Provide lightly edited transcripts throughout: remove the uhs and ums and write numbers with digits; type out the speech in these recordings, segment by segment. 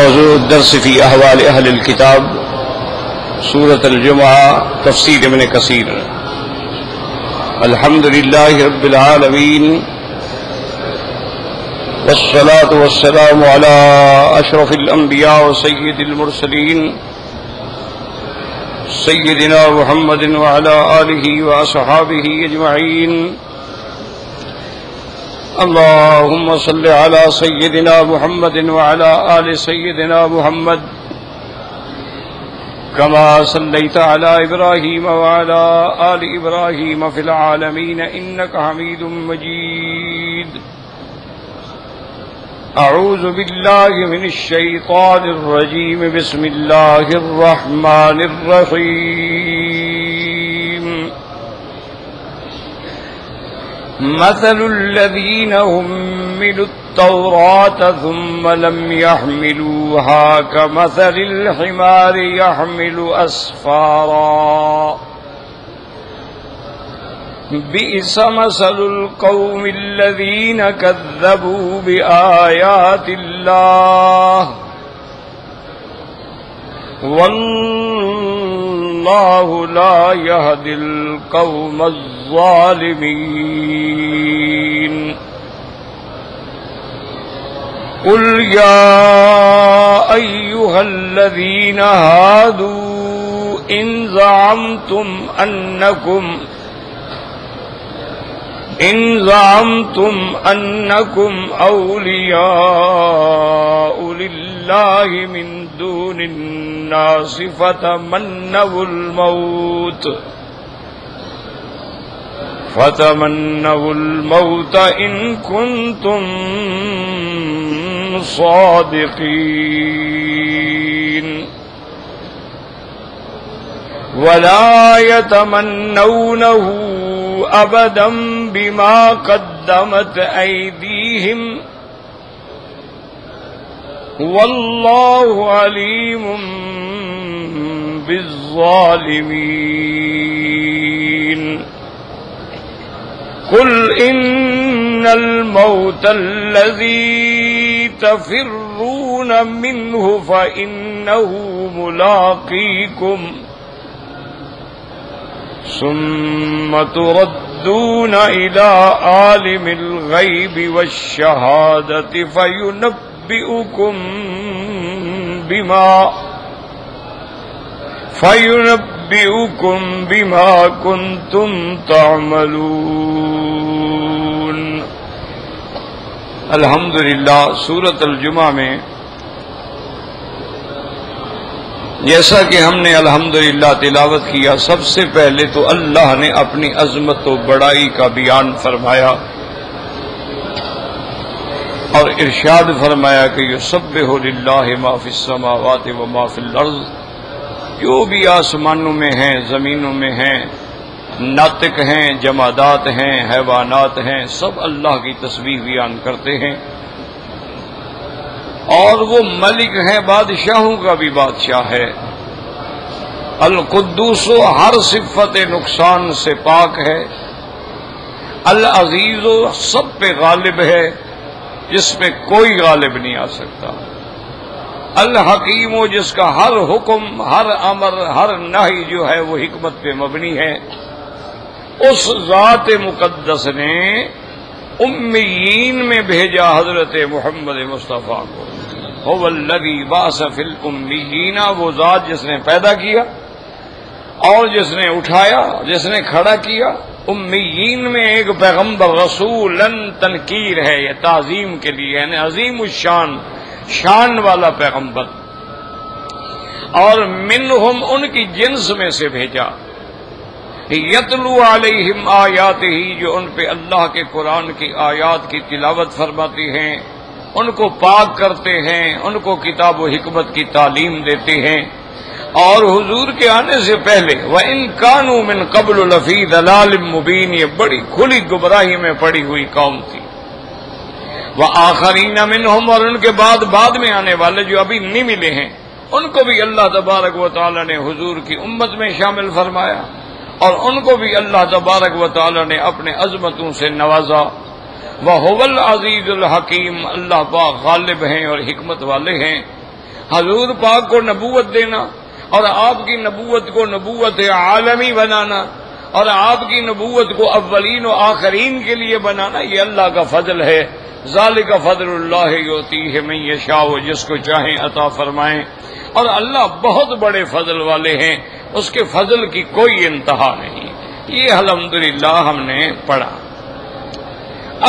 موضوع الدرس في احوال اہل الكتاب سورۃ الجمعہ تفسیر ابن کثیر۔ الحمد للہ رب العالمین والصلاة والسلام على اشرف الانبیاء وسید المرسلین سیدنا محمد وعلى آلہ واصحابہ اجمعین۔ اللهم صل على سيدنا محمد وعلى آل سيدنا محمد كما صليت على إبراهيم وعلى آل إبراهيم في العالمين إنك حميد مجيد۔ أعوذ بالله من الشيطان الرجيم، بسم الله الرحمن الرحيم۔ مثل الذين حملوا التوراة ثم لم يحملوها كمثل الحمار يحمل أسفارا، بئس مثل القوم الذين كذبوا بآيات الله والله لا يهدي القوم الظالمين۔ قل يا أيها الذين هادوا إن زعمتم أنكم أولياء لله من دون الناس فتمنوا الموت إن كنتم صادقين، ولا يتمنونه أبدا بما قدمت أيديهم والله عليم بالظالمين۔ قل إن الموت الذي تفرون منه فإنه ملاقيكم ثم تردون إلى عالم الغيب والشهادة فينبئكم بما كنتم تعملون۔ الحمدللہ سورۃ الجمعہ میں جیسا کہ ہم نے الحمدللہ تلاوت کیا، سب سے پہلے تو اللہ نے اپنی عظمت و بڑائی کا بیان فرمایا اور ارشاد فرمایا کہ یسبح للہ ما فی السماوات و ما فی الارض، جو بھی آسمانوں میں ہیں زمینوں میں ہیں، ناطق ہیں، جمادات ہیں، حیوانات ہیں، سب اللہ کی تسبیح بیان کرتے ہیں، اور وہ ملک ہیں، بادشاہوں کا بھی بادشاہ ہے۔ القدوس ہر صفت نقصان سے پاک ہے، العزیز سب پہ غالب ہے، جس پہ کوئی غالب نہیں آ سکتا، الحکیم جس کا ہر حکم، ہر امر، ہر نہی جو ہے وہ حکمت پہ مبنی ہے۔ اس ذات مقدس نے امیین میں بھیجا حضرت محمد مصطفیٰ کو۔ هو الذی بعث فی الامیین، وہ ذات جس نے پیدا کیا اور جس نے اٹھایا، جس نے کھڑا کیا۔ امیین میں ایک پیغمبر رسولن تنکیر ہے، یہ تعظیم کے لیے، یعنی عظیم الشان، شان والا پیغمبر، اور منہم ان کی جنس میں سے بھیجا، یتلو علیہم آیاتہ، جو ان پہ اللہ کے قرآن کی آیات کی تلاوت فرماتی ہیں، ان کو پاک کرتے ہیں، ان کو کتاب و حکمت کی تعلیم دیتے ہیں۔ اور حضور کے آنے سے پہلے وَإِن كَانُوا مِن قَبْلُ لَفِي ضَلَالٍ مُبِينٍ، یہ بڑی کھلی گمراہی میں پڑی ہوئی قوم تھی۔ وَآخَرِينَ مِنْهُمْ، اور ان کے بعد میں آنے والے جو ابھی نہیں ملے ہیں، ان کو بھی اللہ تبارک و تعالی نے حضور کی امت میں شامل فرمایا، اور ان کو بھی اللہ تبارک و تعالی نے اپنے عظمتوں سے نوازا۔ وَهُوَ الْعَزِيزُ الْحَكِيمُ، اللہ پاک غالب ہیں اور حکمت والے ہیں۔ حضور پاک کو نبوت دینا اور آپ کی نبوت کو نبوت عالمی بنانا اور آپ کی نبوت کو اولین و آخرین کے لیے بنانا، یہ اللہ کا فضل ہے۔ ذالک فضل اللہ یؤتیہ من یشاء، جس کو چاہیں عطا فرمائیں، اور اللہ بہت بڑے فضل والے ہیں، اس کے فضل کی کوئی انتہا نہیں۔ یہ الحمدللہ ہم نے پڑھا۔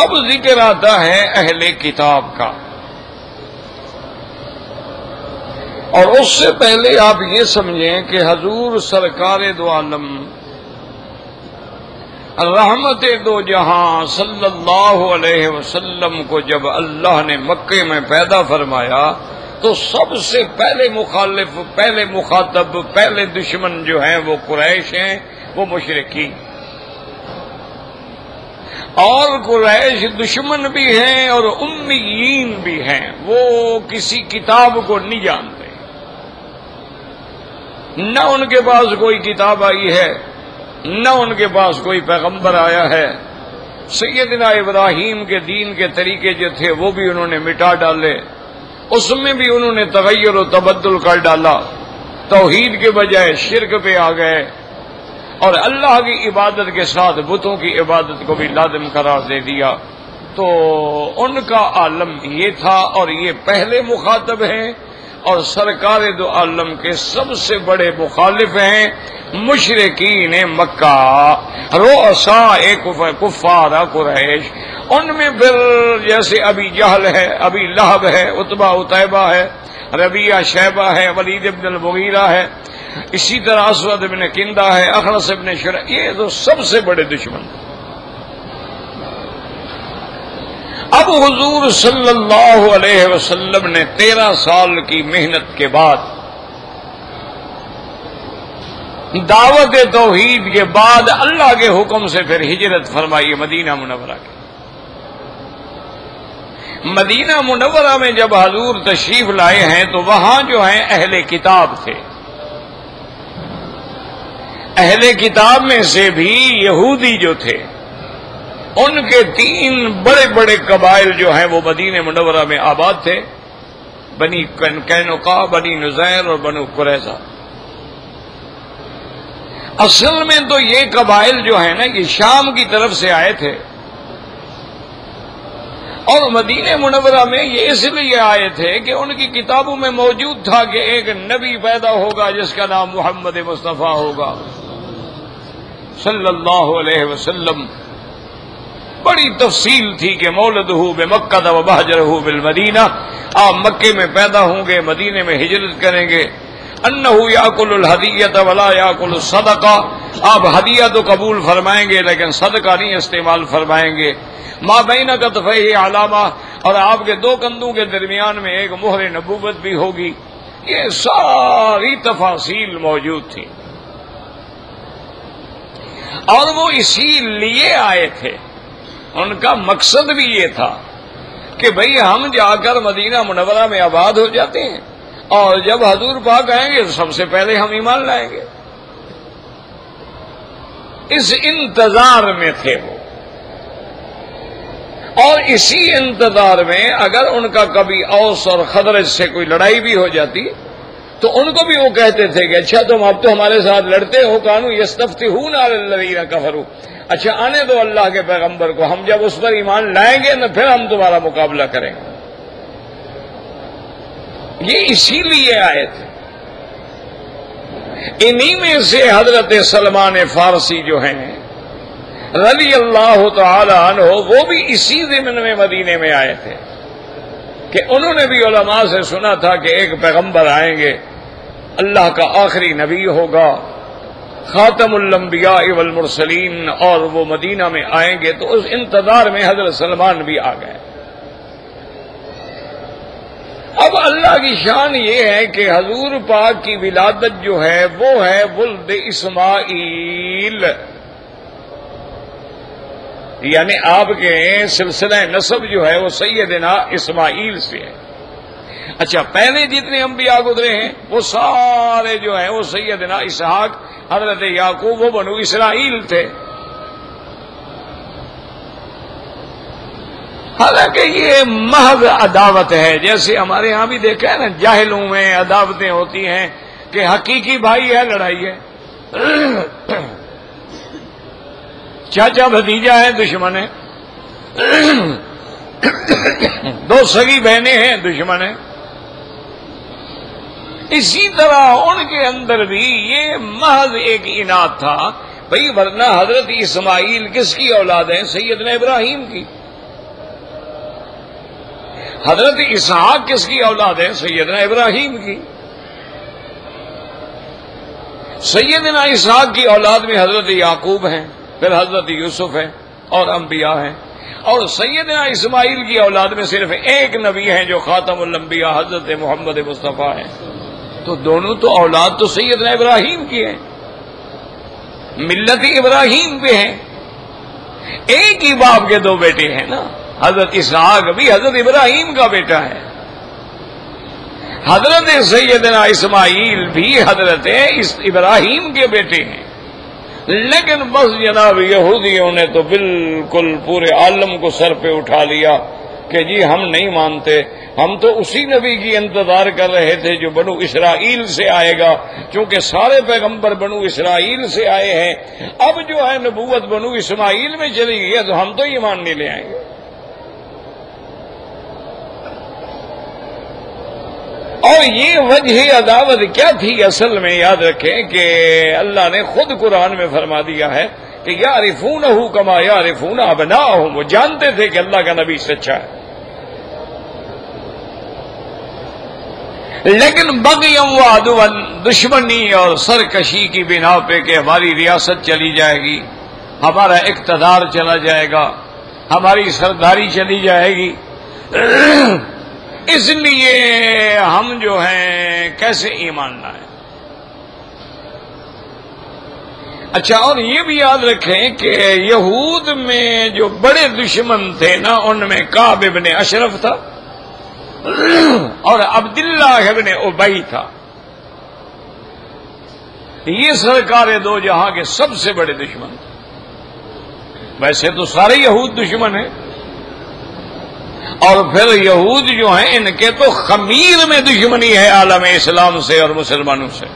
اب ذکر آتا ہے اہل کتاب کا، اور اس سے پہلے آپ یہ سمجھیں کہ حضور سرکار دو عالم رحمت دو جہاں صلی اللہ علیہ وسلم کو جب اللہ نے مکے میں پیدا فرمایا تو سب سے پہلے مخالف، پہلے مخاطب، پہلے دشمن جو ہیں وہ قریش ہیں، وہ مشرکین۔ اور قریش دشمن بھی ہیں اور امیین بھی ہیں، وہ کسی کتاب کو نہیں جانتے، نہ ان کے پاس کوئی کتاب آئی ہے، نہ ان کے پاس کوئی پیغمبر آیا ہے۔ سیدنا ابراہیم کے دین کے طریقے جو تھے وہ بھی انہوں نے مٹا ڈالے، اس میں بھی انہوں نے تغیر و تبدل کر ڈالا، توحید کے بجائے شرک پہ آ گئے، اور اللہ کی عبادت کے ساتھ بتوں کی عبادت کو بھی لازم قرار دے دیا۔ تو ان کا عالم یہ تھا، اور یہ پہلے مخاطب ہیں، اور سرکار دو عالم کے سب سے بڑے مخالف ہیں مشرکین مکہ، رؤساء کفار قریش۔ ان میں پھر جیسے ابی جہل ہے، ابی لہب ہے، عتبہ عتیبہ ہے، ربیعہ شیبہ ہے، ولید بن المغیرہ ہے، اسی طرح اسود بن کندہ ہے، اخنس بن شرح، یہ تو سب سے بڑے دشمن۔ اب حضور صلی اللہ علیہ وسلم نے 13 سال کی محنت کے بعد، دعوت توحید کے بعد، اللہ کے حکم سے پھر ہجرت فرمائی مدینہ منورہ کی۔ مدینہ منورہ میں جب حضور تشریف لائے ہیں تو وہاں جو ہیں اہل کتاب تھے۔ اہل کتاب میں سے بھی یہودی جو تھے، ان کے 3 بڑے بڑے قبائل جو ہیں وہ مدینہ منورہ میں آباد تھے، بنی قینقاع، بنی نذیر اور بنو قریظہ۔ اصل میں تو یہ قبائل جو ہیں نا یہ شام کی طرف سے آئے تھے، اور مدینہ منورہ میں یہ اس لیے آئے تھے کہ ان کی کتابوں میں موجود تھا کہ ایک نبی پیدا ہوگا جس کا نام محمد مصطفیٰ ہوگا صلی اللہ علیہ وسلم۔ بڑی تفصیل تھی کہ مولدہ بمکہ و مہجرہ بالمدینہ، آپ مکے میں پیدا ہوں گے، مدینے میں ہجرت کریں گے۔ انہ یاکل الہدیۃ ولا یاکل الصدقہ، آپ ہدیہ تو قبول فرمائیں گے لیکن صدقہ نہیں استعمال فرمائیں گے۔ ما بین کتفیہ علامہ، اور آپ کے 2 کندھوں کے درمیان میں ایک مہر نبوت بھی ہوگی۔ یہ ساری تفاصیل موجود تھی، اور وہ اسی لیے آئے تھے، ان کا مقصد بھی یہ تھا کہ بھئی ہم جا کر مدینہ منورہ میں آباد ہو جاتے ہیں، اور جب حضور پاک آئیں گے تو سب سے پہلے ہم ایمان لائیں گے۔ اس انتظار میں تھے وہ، اور اسی انتظار میں اگر ان کا کبھی اوس اور خزرج سے کوئی لڑائی بھی ہو جاتی تو ان کو بھی وہ کہتے تھے کہ اچھا تم اب تو ہمارے ساتھ لڑتے ہو، کانوا یستفتحون علی الذین کفروا، اچھا آنے دو اللہ کے پیغمبر کو، ہم جب اس پر ایمان لائیں گے نہ پھر ہم تمہارا مقابلہ کریں گے۔ یہ اسی لیے آئے تھے۔ انہی میں سے حضرت سلمان فارسی جو ہیں رضی اللہ تعالی عنہ، وہ بھی اسی ضمن میں مدینے میں آئے تھے کہ انہوں نے بھی علماء سے سنا تھا کہ ایک پیغمبر آئیں گے، اللہ کا آخری نبی ہوگا، خاتم الانبیاء والمرسلین، اور وہ مدینہ میں آئیں گے۔ تو اس انتظار میں حضرت سلمان بھی آ گئے۔ اب اللہ کی شان یہ ہے کہ حضور پاک کی ولادت جو ہے وہ ہے ولد اسماعیل، یعنی آپ کے سلسلہ نسب جو ہے وہ سیدنا اسماعیل سے ہے۔ اچھا پہلے جتنے انبیاء گزرے ہیں وہ سارے جو ہیں وہ سیدنا اسحاق، حضرت یعقوب، وہ بنو اسرائیل تھے۔ حالانکہ یہ محض عداوت ہے. جیسے ہمارے ہاں بھی دیکھا ہے نا، جاہلوں میں عداوتیں ہوتی ہیں کہ حقیقی بھائی ہے لڑائی ہے، چاچا بھتیجا ہے دشمن ہے، دو سگی بہنیں ہیں دشمن ہے. اسی طرح ان کے اندر بھی یہ محض ایک اناد تھا. بھئی ورنہ حضرت اسماعیل کس کی اولاد ہیں؟ سیدنا ابراہیم کی. حضرت اسحاق کس کی اولاد ہیں؟ سیدنا ابراہیم کی. سیدنا اسحاق کی اولاد میں حضرت یعقوب ہیں، پھر حضرت یوسف ہیں اور انبیاء ہیں. اور سیدنا اسماعیل کی اولاد میں صرف ایک نبی ہیں جو خاتم الانبیاء حضرت محمد مصطفیٰ ہیں. تو دونوں تو اولاد تو سیدنا ابراہیم کی ہیں، ملت ابراہیم پہ ہیں. ایک ہی باپ کے دو بیٹے ہیں نا. حضرت اسحاق بھی حضرت ابراہیم کا بیٹا ہے، حضرت سیدنا اسماعیل بھی حضرت ابراہیم کے بیٹے ہیں. لیکن بس جناب یہودیوں نے تو بالکل پورے عالم کو سر پہ اٹھا لیا کہ جی ہم نہیں مانتے، ہم تو اسی نبی کی انتظار کر رہے تھے جو بنو اسرائیل سے آئے گا، چونکہ سارے پیغمبر بنو اسرائیل سے آئے ہیں. اب جو ہے نبوت بنو اسماعیل میں چلی گئی ہے تو ہم تو ایمان نہیں لے آئیں گے. اور یہ وجہ عداوت کیا تھی اصل میں؟ یاد رکھیں کہ اللہ نے خود قرآن میں فرما دیا ہے کہ یعرفونہ کما یعرفون ابناءہم، وہ جانتے تھے کہ اللہ کا نبی سچا ہے، لیکن بغیم و عدوا، دشمنی اور سرکشی کی بنا پہ کہ ہماری ریاست چلی جائے گی، ہمارا اقتدار چلا جائے گا، ہماری سرداری چلی جائے گی، اس لیے ہم جو ہیں کیسے ایمان لائیں. اچھا، اور یہ بھی یاد رکھیں کہ یہود میں جو بڑے دشمن تھے نا، ان میں کعب ابن اشرف تھا اور عبداللہ ابن ابی تھا. یہ سرکار دو جہاں کے سب سے بڑے دشمن تھے. ویسے تو سارے یہود دشمن ہیں، اور پھر یہود جو ہیں ان کے تو خمیر میں دشمنی ہے عالم اسلام سے اور مسلمانوں سے.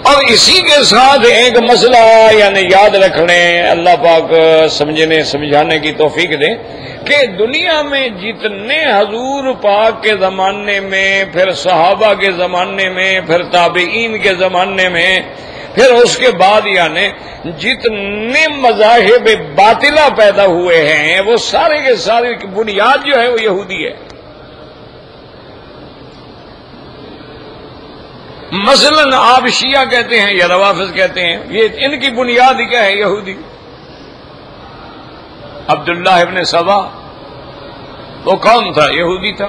اور اسی کے ساتھ ایک مسئلہ یعنی یاد رکھ لیں، اللہ پاک سمجھنے سمجھانے کی توفیق دے، کہ دنیا میں جتنے حضور پاک کے زمانے میں، پھر صحابہ کے زمانے میں، پھر تابعین کے زمانے میں، پھر اس کے بعد یعنی جتنے مذاہب باطلہ پیدا ہوئے ہیں، وہ سارے کے سارے کی بنیاد جو ہے وہ یہودی ہے. مثلا آپ شیعہ کہتے ہیں یا روافض کہتے ہیں، یہ ان کی بنیاد کیا ہے؟ یہودی. عبداللہ ابن سبا وہ کون تھا؟ یہودی تھا.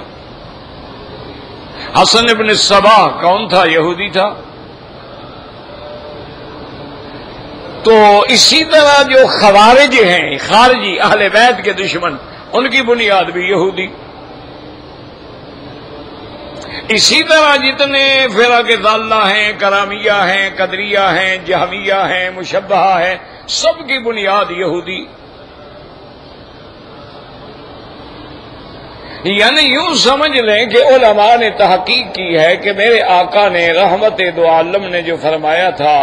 حسن ابن سبا کون تھا؟ یہودی تھا. تو اسی طرح جو خوارج ہیں، خارجی اہل بیت کے دشمن، ان کی بنیاد بھی یہودی. اسی طرح جتنے فرق ضالہ ہیں، کرامیہ ہیں، قدریہ ہیں، جہمیہ ہیں، مشبہہ ہیں، سب کی بنیاد یہودی. یعنی یوں سمجھ لیں کہ علماء نے تحقیق کی ہے کہ میرے آقا نے رحمت دو عالم نے جو فرمایا تھا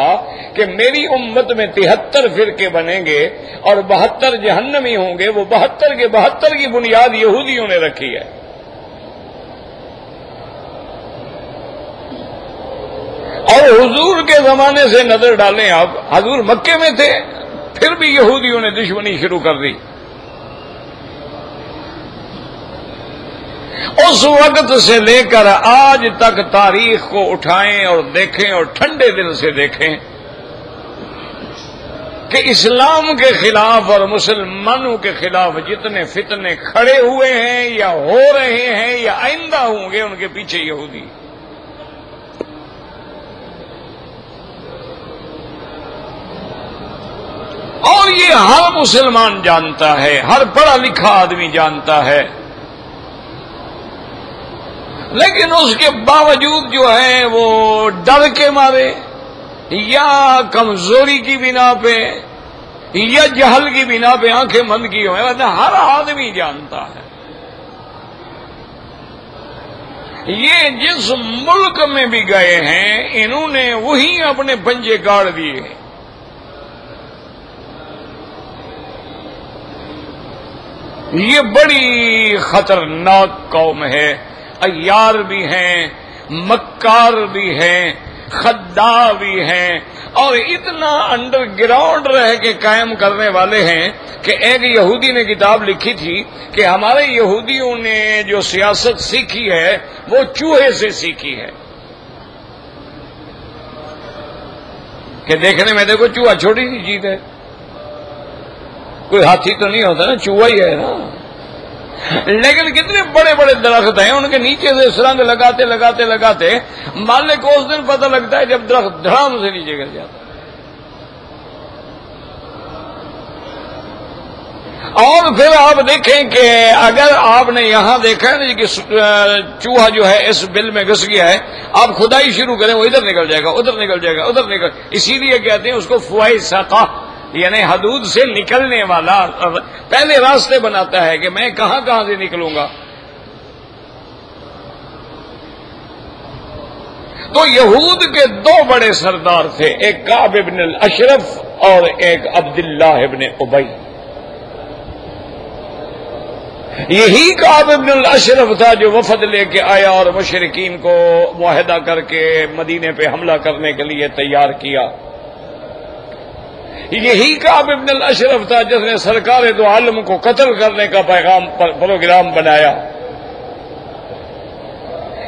کہ میری امت میں 73 فرقے بنیں گے اور 72 جہنمی ہوں گے، وہ 72 کے 72 کی بنیاد یہودیوں نے رکھی ہے. اور حضور کے زمانے سے نظر ڈالیں آپ، حضور مکے میں تھے پھر بھی یہودیوں نے دشمنی شروع کر دی. اس وقت سے لے کر آج تک تاریخ کو اٹھائیں اور دیکھیں اور ٹھنڈے دل سے دیکھیں کہ اسلام کے خلاف اور مسلمانوں کے خلاف جتنے فتنے کھڑے ہوئے ہیں یا ہو رہے ہیں یا آئندہ ہوں گے، ان کے پیچھے یہودی. اور یہ ہر مسلمان جانتا ہے، ہر پڑھا لکھا آدمی جانتا ہے، لیکن اس کے باوجود جو ہے وہ ڈر کے مارے یا کمزوری کی بنا پہ یا جہل کی بنا پہ آنکھیں بند کی ہوئے، ورنہ ہر آدمی جانتا ہے۔ یہ جس ملک میں بھی گئے ہیں انہوں نے وہی اپنے پنجے گاڑ دیے ہیں۔ یہ بڑی خطرناک قوم ہے، عیار بھی ہیں، مکار بھی ہیں، خداع بھی ہیں، اور اتنا انڈر گراؤنڈ رہ کے قائم کرنے والے ہیں کہ ایک یہودی نے کتاب لکھی تھی کہ ہمارے یہودیوں نے جو سیاست سیکھی ہے وہ چوہے سے سیکھی ہے، کہ دیکھنے میں دیکھو چوہا چھوٹی سی چیز ہے، کوئی ہاتھی تو نہیں ہوتا نا، چوہا ہی ہے نا، لیکن کتنے بڑے بڑے درخت ہیں، ان کے نیچے سے سرنگ لگاتے لگاتے لگاتے مالک کو اس دن پتہ لگتا ہے جب درخت دھڑام سے نیچے گر جاتا ہے۔ اور پھر آپ دیکھیں کہ اگر آپ نے یہاں دیکھا ہے کہ چوہا جو ہے اس بل میں گھس گیا ہے، آپ کھدائی شروع کریں وہ ادھر نکل جائے گا، ادھر نکل جائے گا، ادھر نکل، اسی لیے کہتے ہیں اس کو فوائسقہ، یعنی حدود سے نکلنے والا، پہلے راستے بناتا ہے کہ میں کہاں کہاں سے نکلوں گا۔ تو یہود کے دو بڑے سردار تھے، ایک کعب ابن الاشرف اور ایک عبداللہ ابن ابی۔ یہی کعب ابن الاشرف تھا جو وفد لے کے آیا اور مشرکین کو معاہدہ کر کے مدینے پہ حملہ کرنے کے لیے تیار کیا۔ یہی کعب ابن الاشرف تھا جس نے سرکار دو عالم کو قتل کرنے کا پروگرام بنایا۔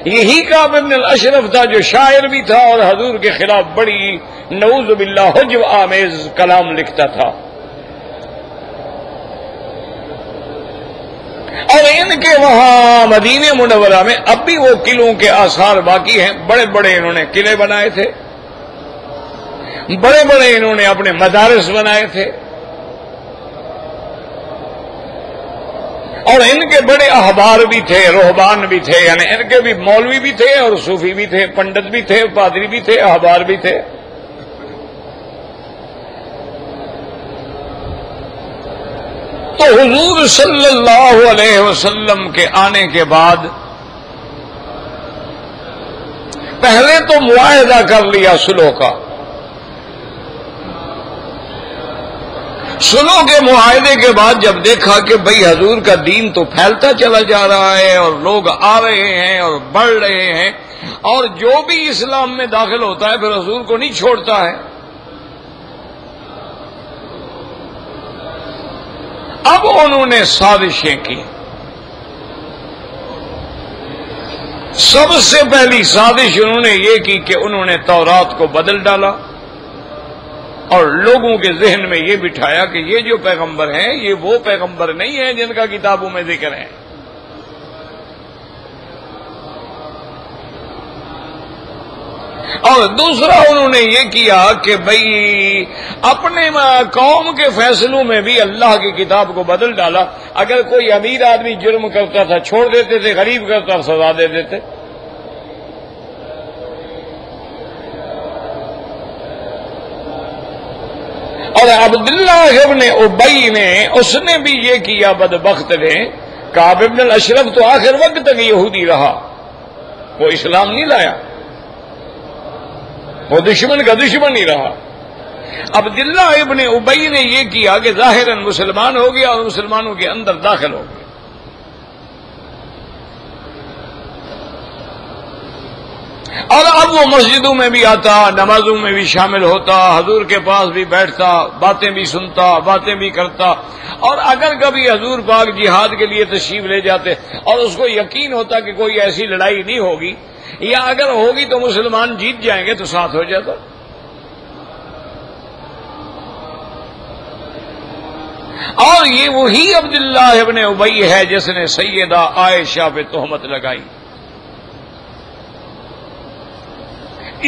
یہی کعب ابن الاشرف تھا جو شاعر بھی تھا اور حضور کے خلاف بڑی نعوذ باللہ حجب آمیز کلام لکھتا تھا۔ اور ان کے وہاں مدینہ منورہ میں اب بھی وہ قلعوں کے آثار باقی ہیں، بڑے بڑے انہوں نے قلعے بنائے تھے، بڑے بڑے انہوں نے اپنے مدارس بنائے تھے، اور ان کے بڑے احبار بھی تھے، رہبان بھی تھے، یعنی ان کے بھی مولوی بھی تھے اور صوفی بھی تھے، پنڈت بھی تھے، پادری بھی تھے، احبار بھی تھے۔ تو حضور صلی اللہ علیہ وسلم کے آنے کے بعد پہلے تو معاہدہ کر لیا صلح کا، صلح کے معاہدے کے بعد جب دیکھا کہ بھئی حضور کا دین تو پھیلتا چلا جا رہا ہے اور لوگ آ رہے ہیں اور بڑھ رہے ہیں، اور جو بھی اسلام میں داخل ہوتا ہے پھر حضور کو نہیں چھوڑتا ہے، اب انہوں نے سازشیں کی۔ سب سے پہلی سازش انہوں نے یہ کی کہ انہوں نے تورات کو بدل ڈالا اور لوگوں کے ذہن میں یہ بٹھایا کہ یہ جو پیغمبر ہیں یہ وہ پیغمبر نہیں ہیں جن کا کتابوں میں ذکر ہے۔ اور دوسرا انہوں نے یہ کیا کہ بھئی اپنے قوم کے فیصلوں میں بھی اللہ کی کتاب کو بدل ڈالا، اگر کوئی امیر آدمی جرم کرتا تھا چھوڑ دیتے تھے، غریب کرتا سزا دے دیتے۔ اور عبداللہ ابن ابی نے اس نے بھی یہ کیا، بدبخت نے۔ کعب ابن الاشرف تو آخر وقت تک یہودی رہا، وہ اسلام نہیں لایا، وہ دشمن کا دشمن ہی رہا۔ عبداللہ ابن ابی نے یہ کیا کہ ظاہراً مسلمان ہو گیا اور مسلمانوں کے اندر داخل ہو گیا۔ اور اب وہ مسجدوں میں بھی آتا، نمازوں میں بھی شامل ہوتا، حضور کے پاس بھی بیٹھتا، باتیں بھی سنتا، باتیں بھی کرتا، اور اگر کبھی حضور پاک جہاد کے لیے تشریف لے جاتے اور اس کو یقین ہوتا کہ کوئی ایسی لڑائی نہیں ہوگی یا اگر ہوگی تو مسلمان جیت جائیں گے تو ساتھ ہو جاتا۔ اور یہ وہی عبداللہ ابن ابی ہے جس نے سیدہ عائشہ پہ تہمت لگائی۔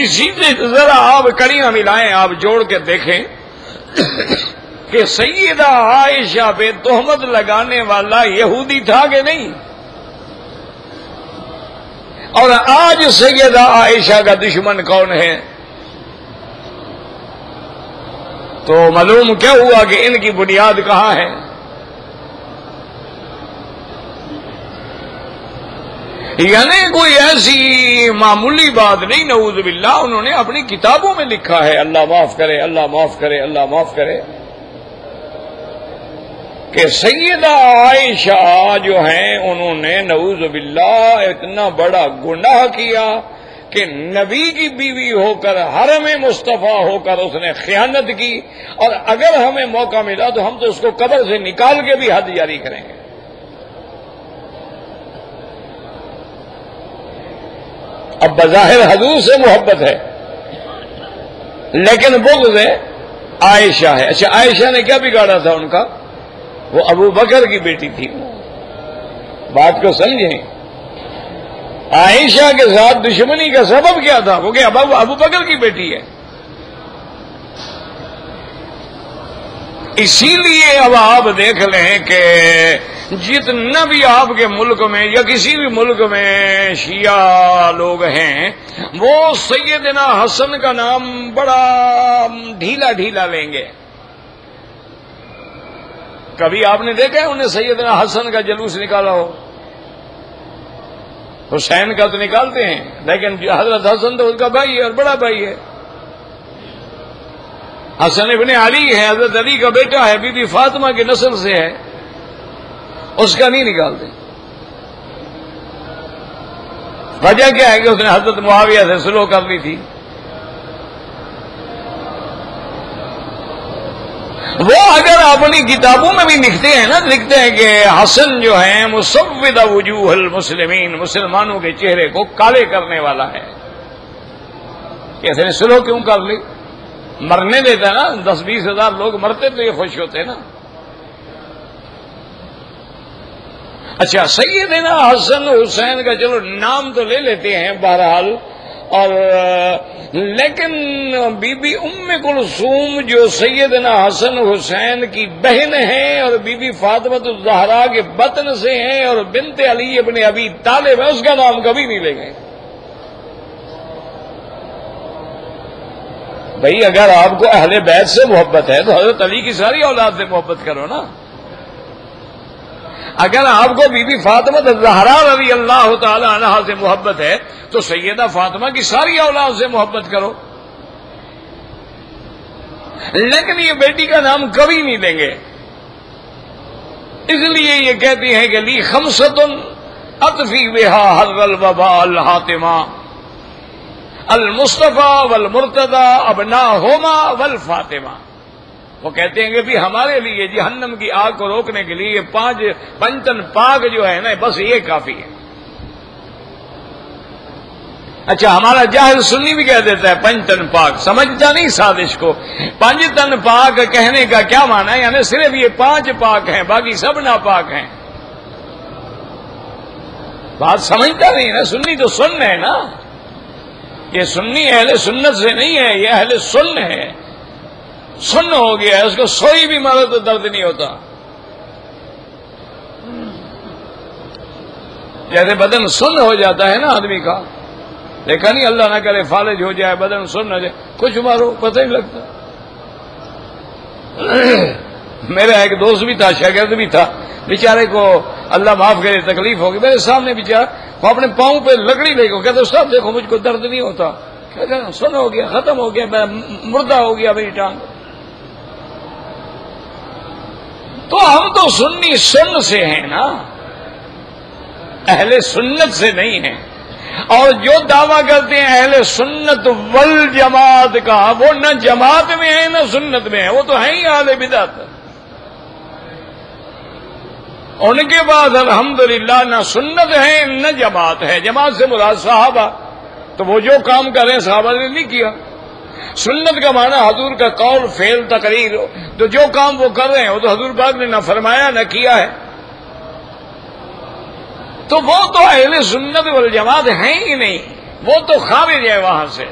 اسی سے ذرا آپ کڑیاں ملائیں، آپ جوڑ کے دیکھیں کہ سیدہ عائشہ پہ تہمت لگانے والا یہودی تھا کہ نہیں، اور آج سیدہ عائشہ کا دشمن کون ہے؟ تو معلوم کیا ہوا کہ ان کی بنیاد کہاں ہے؟ یعنی کوئی ایسی معمولی بات نہیں، نعوذ باللہ، انہوں نے اپنی کتابوں میں لکھا ہے، اللہ معاف کرے، اللہ معاف کرے، اللہ معاف کرے، کہ سیدہ عائشہ جو ہیں انہوں نے نعوذ باللہ اتنا بڑا گناہ کیا کہ نبی کی بیوی ہو کر، حرم مصطفیٰ ہو کر اس نے خیانت کی، اور اگر ہمیں موقع ملا تو ہم تو اس کو قبر سے نکال کے بھی حد جاری کریں گے۔ اب بظاہر حضور سے محبت ہے لیکن بغض ہے عائشہ ہے۔ اچھا، عائشہ نے کیا بگاڑا تھا ان کا؟ وہ ابو بکر کی بیٹی تھی۔ بات کو سمجھیں، عائشہ کے ساتھ دشمنی کا سبب کیا تھا؟ وہ کہ ابو بکر کی بیٹی ہے۔ اسی لیے اب آپ دیکھ لیں کہ جتنا بھی آپ کے ملک میں یا کسی بھی ملک میں شیعہ لوگ ہیں، وہ سیدنا حسن کا نام بڑا ڈھیلا ڈھیلا لیں گے۔ کبھی آپ نے دیکھا ہے انہیں سیدنا حسن کا جلوس نکالا ہو؟ حسین کا تو نکالتے ہیں، لیکن حضرت حسن تو اس کا بھائی ہے اور بڑا بھائی ہے۔ حسن ابن علی ہے، حضرت علی کا بیٹا ہے، بی بی فاطمہ کی نسل سے ہے، اس کا نہیں نکالتے۔ وجہ کیا ہے کہ اس نے حضرت معاویہ سے صلح کر لی تھی۔ وہ اگر اپنی کتابوں میں بھی لکھتے ہیں نا، لکھتے ہیں کہ حسن جو ہے مسود وجوہ المسلمین، مسلمانوں کے چہرے کو کالے کرنے والا ہے۔ کیسے نے صلح کیوں کر لی؟ مرنے دیتا نا، 10-20 ہزار لوگ مرتے تو یہ خوش ہوتے نا۔ اچھا، سیدنا حسن حسین کا چلو نام تو لے لیتے ہیں بہرحال، اور لیکن بی بی ام کلثوم جو سیدنا حسن حسین کی بہن ہیں اور بی بی فاطمہ الزہرا کے بطن سے ہیں اور بنت علی ابن ابی طالب ہے، اس کا نام کبھی نہیں لیں گے۔ بھئی اگر آپ کو اہل بیت سے محبت ہے تو حضرت علی کی ساری اولاد سے محبت کرو نا۔ اگر آپ کو بی بی فاطمہ الزہرا رضی اللہ تعالی عنہا سے محبت ہے تو سیدہ فاطمہ کی ساری اولاد سے محبت کرو، لیکن یہ بیٹی کا نام کبھی نہیں لیں گے۔ اس لیے یہ کہتی ہیں کہ لی خمسۃ اطفی بہا حر الوباء الحاتمہ، المصطفیٰ والمرتضی ابناہما والفاطمہ۔ وہ کہتے ہیں کہ بھی ہمارے لیے جہنم کی آگ کو روکنے کے لیے پنجتن پاک جو ہے نا، بس یہ کافی ہے۔ اچھا، ہمارا جاہل سنی بھی کہہ دیتا ہے پنجتن پاک، سمجھتا نہیں سازش کو۔ پنجتن پاک کہنے کا کیا معنی ہے؟ یعنی صرف یہ 5 پاک ہیں، باقی سب ناپاک ہیں۔ بات سمجھتا نہیں نا، سنی تو سن ہے نا، یہ سنی اہل سنت سے نہیں ہے، یہ اہل سن ہے۔ سن ہو گیا ہے، اس کو سوئی بھی مارے تو درد نہیں ہوتا۔ جیسے بدن سن ہو جاتا ہے نا آدمی کا، دیکھا نہیں، اللہ نہ کرے فالج ہو جائے، بدن سن ہو جائے، کچھ مارو پتہ ہی لگتا۔ میرا ایک دوست بھی تھا، شاگرد بھی تھا، بیچارے کو اللہ معاف کرے تکلیف ہوگی، میرے سامنے بیچارہ وہ اپنے پاؤں پہ لکڑی لے کے کہتے استاد دیکھو مجھ کو درد نہیں ہوتا۔ سن ہو گیا، ختم ہو گیا، مردہ ہو گیا میری ٹانگ۔ تو ہم تو سنی سن سے ہیں نا، اہل سنت سے نہیں ہیں۔ اور جو دعویٰ کرتے ہیں اہل سنت والجماعت کا، وہ نہ جماعت میں ہے نہ سنت میں ہے، وہ تو ہیں ہی اہل بدعت۔ ان کے بعد الحمدللہ نہ سنت ہے نہ جماعت ہے۔ جماعت سے مراد صحابہ، تو وہ جو کام کر رہے ہیں صحابہ نے نہیں کیا۔ سنت کا معنی حضور کا قول فعل تقریر، تو جو کام وہ کر رہے ہیں وہ تو حضور پاک نے نہ فرمایا نہ کیا ہے، تو وہ تو اہل سنت والجماعت ہیں ہی نہیں، وہ تو خارج ہے وہاں سے،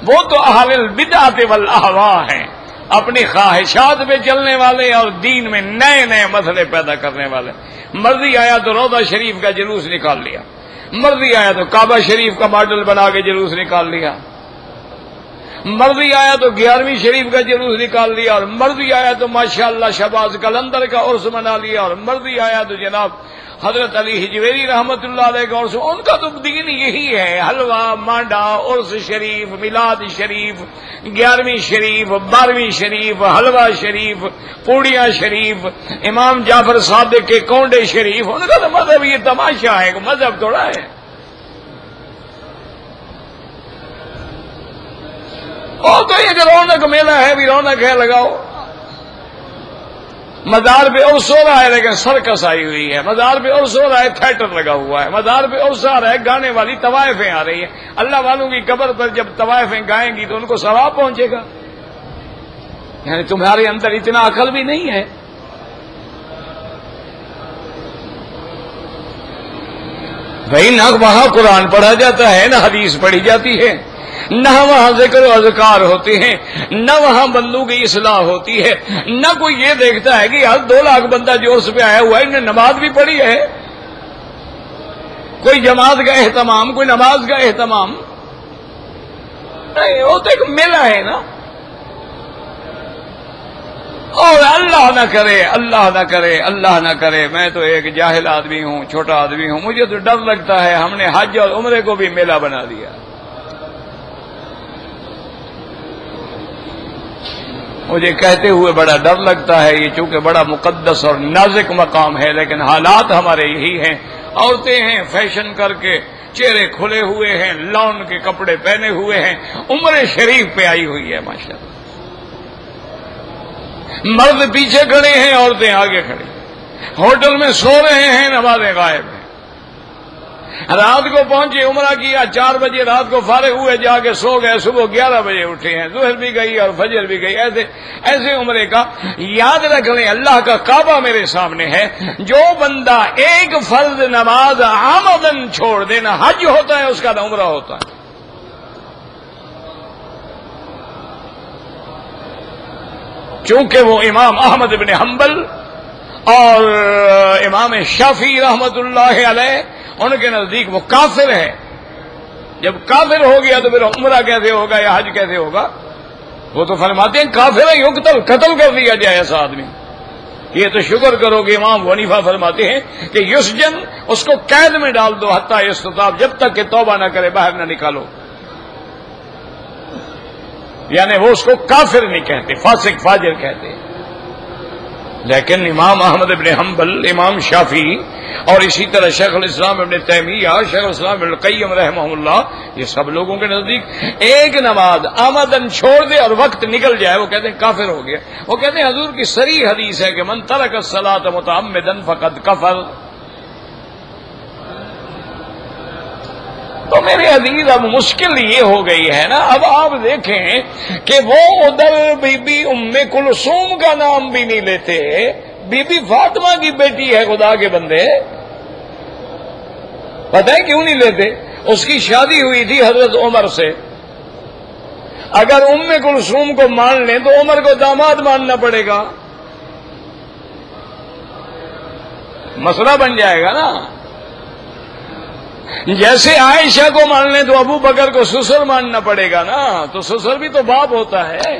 وہ تو اہل البدعۃ والاہواء ہیں، اپنی خواہشات پہ چلنے والے اور دین میں نئے نئے مسئلے پیدا کرنے والے۔ مرضی آیا تو روضہ شریف کا جلوس نکال لیا، مرضی آیا تو کعبہ شریف کا ماڈل بنا کے جلوس نکال لیا، مرضی آیا تو 11ویں شریف کا جلوس نکال لیا، اور مرضی آیا تو ماشاءاللہ شہباز قلندر کا عرس منا لیا، اور مرضی آیا تو جناب حضرت علی حجویری رحمت اللہ علیہ کا عرس۔ ان کا تو دین یہی ہے، حلوہ، مانڈا، عرس شریف، میلاد شریف، 11ویں شریف، 12ویں شریف، حلوہ شریف، پوڑیاں شریف، امام جعفر صادق کے کونڈے شریف۔ ان کا تو مذہب یہ تماشا ہے، مذہب تھوڑا ہے۔ اور تو یہ جو رونق میلہ ہے بھی رونق ہے، لگاؤ۔ مزار پہ عرس ہو رہا ہے لیکن سرکس آئی ہوئی ہے، مزار پہ عرس ہو رہا ہے تھیٹر لگا ہوا ہے، مزار پہ عرس آ رہا ہے گانے والی طوائفیں آ رہی ہیں۔ اللہ والوں کی قبر پر جب طوائفیں گائیں گی تو ان کو ثواب پہنچے گا۔ یعنی تمہارے اندر اتنا عقل بھی نہیں ہے۔ بھائی نہ وہاں قرآن پڑھا جاتا ہے، نہ حدیث پڑھی جاتی ہے، نہ وہاں ذکر و اذکار ہوتے ہیں، نہ وہاں بندوں کی اصلاح ہوتی ہے، نہ کوئی یہ دیکھتا ہے کہ ہر 2 لاکھ بندہ جو عرس پہ آیا ہوا ہے انہیں نماز بھی پڑھی ہے، کوئی جماعت کا اہتمام، کوئی نماز کا اہتمام نہیں، وہ تو ایک میلہ ہے نا۔ اور اللہ نہ کرے، اللہ نہ کرے، اللہ نہ کرے، میں تو ایک جاہل آدمی ہوں، چھوٹا آدمی ہوں، مجھے تو ڈر لگتا ہے ہم نے حج اور عمرے کو بھی میلہ بنا دیا۔ مجھے کہتے ہوئے بڑا ڈر لگتا ہے، یہ چونکہ بڑا مقدس اور نازک مقام ہے، لیکن حالات ہمارے یہی ہیں۔ عورتیں ہیں فیشن کر کے، چہرے کھلے ہوئے ہیں، لون کے کپڑے پہنے ہوئے ہیں، عمرے شریف پہ آئی ہوئی ہے ماشاءاللہ۔ مرد پیچھے کھڑے ہیں، عورتیں آگے کھڑی، ہوٹل میں سو رہے ہیں، نمازیں غائب ہیں۔ رات کو پہنچے، عمرہ کیا، 4 بجے رات کو فارغ ہوئے، جا کے سو گئے، صبح 11 بجے اٹھے ہیں، ظہر بھی گئی اور فجر بھی گئی۔ ایسے عمرے کا یاد رکھ لیں، اللہ کا کعبہ میرے سامنے ہے، جو بندہ ایک فرض نماز عمدن چھوڑ دے، نہ حج ہوتا ہے اس کا، نہ عمرہ ہوتا ہے۔ چونکہ وہ امام احمد بن حنبل اور امام شافعی رحمت اللہ علیہ، ان کے نزدیک وہ کافر ہے۔ جب کافر ہو گیا تو پھر عمرہ کیسے ہوگا یا حج کیسے ہوگا؟ وہ تو فرماتے ہیں کافر ہے، قتل کر دیا جائے ایسا آدمی۔ یہ تو شکر کرو کہ امام حنیفہ فرماتے ہیں کہ یسجن، اس کو قید میں ڈال دو حتیٰ یستتاب، جب تک کہ توبہ نہ کرے باہر نہ نکالو۔ یعنی وہ اس کو کافر نہیں کہتے، فاسق فاجر کہتے ہیں۔ لیکن امام احمد ابن حنبل، امام شافعی اور اسی طرح شیخ الاسلام ابن تیمیہ، شیخ الاسلام ابن القیم رحمہ اللہ، یہ سب لوگوں کے نزدیک ایک نماز آمدن چھوڑ دے اور وقت نکل جائے وہ کہتے ہیں کافر ہو گیا۔ وہ کہتے ہیں حضور کی صریح حدیث ہے کہ من ترک الصلاۃ متعمدا فقد کفر۔ تو میرے عزیز اب مشکل یہ ہو گئی ہے نا، اب آپ دیکھیں کہ وہ ادھر بی بی ام کلثوم کا نام بھی نہیں لیتے، بی بی فاطمہ کی بیٹی ہے خدا کے بندے، پتہ ہے کیوں نہیں لیتے؟ اس کی شادی ہوئی تھی حضرت عمر سے، اگر ام کلثوم کو مان لیں تو عمر کو داماد ماننا پڑے گا، مسئلہ بن جائے گا نا۔ جیسے عائشہ کو مان لیں تو ابو بکر کو سسر ماننا پڑے گا نا، تو سسر بھی تو باپ ہوتا ہے۔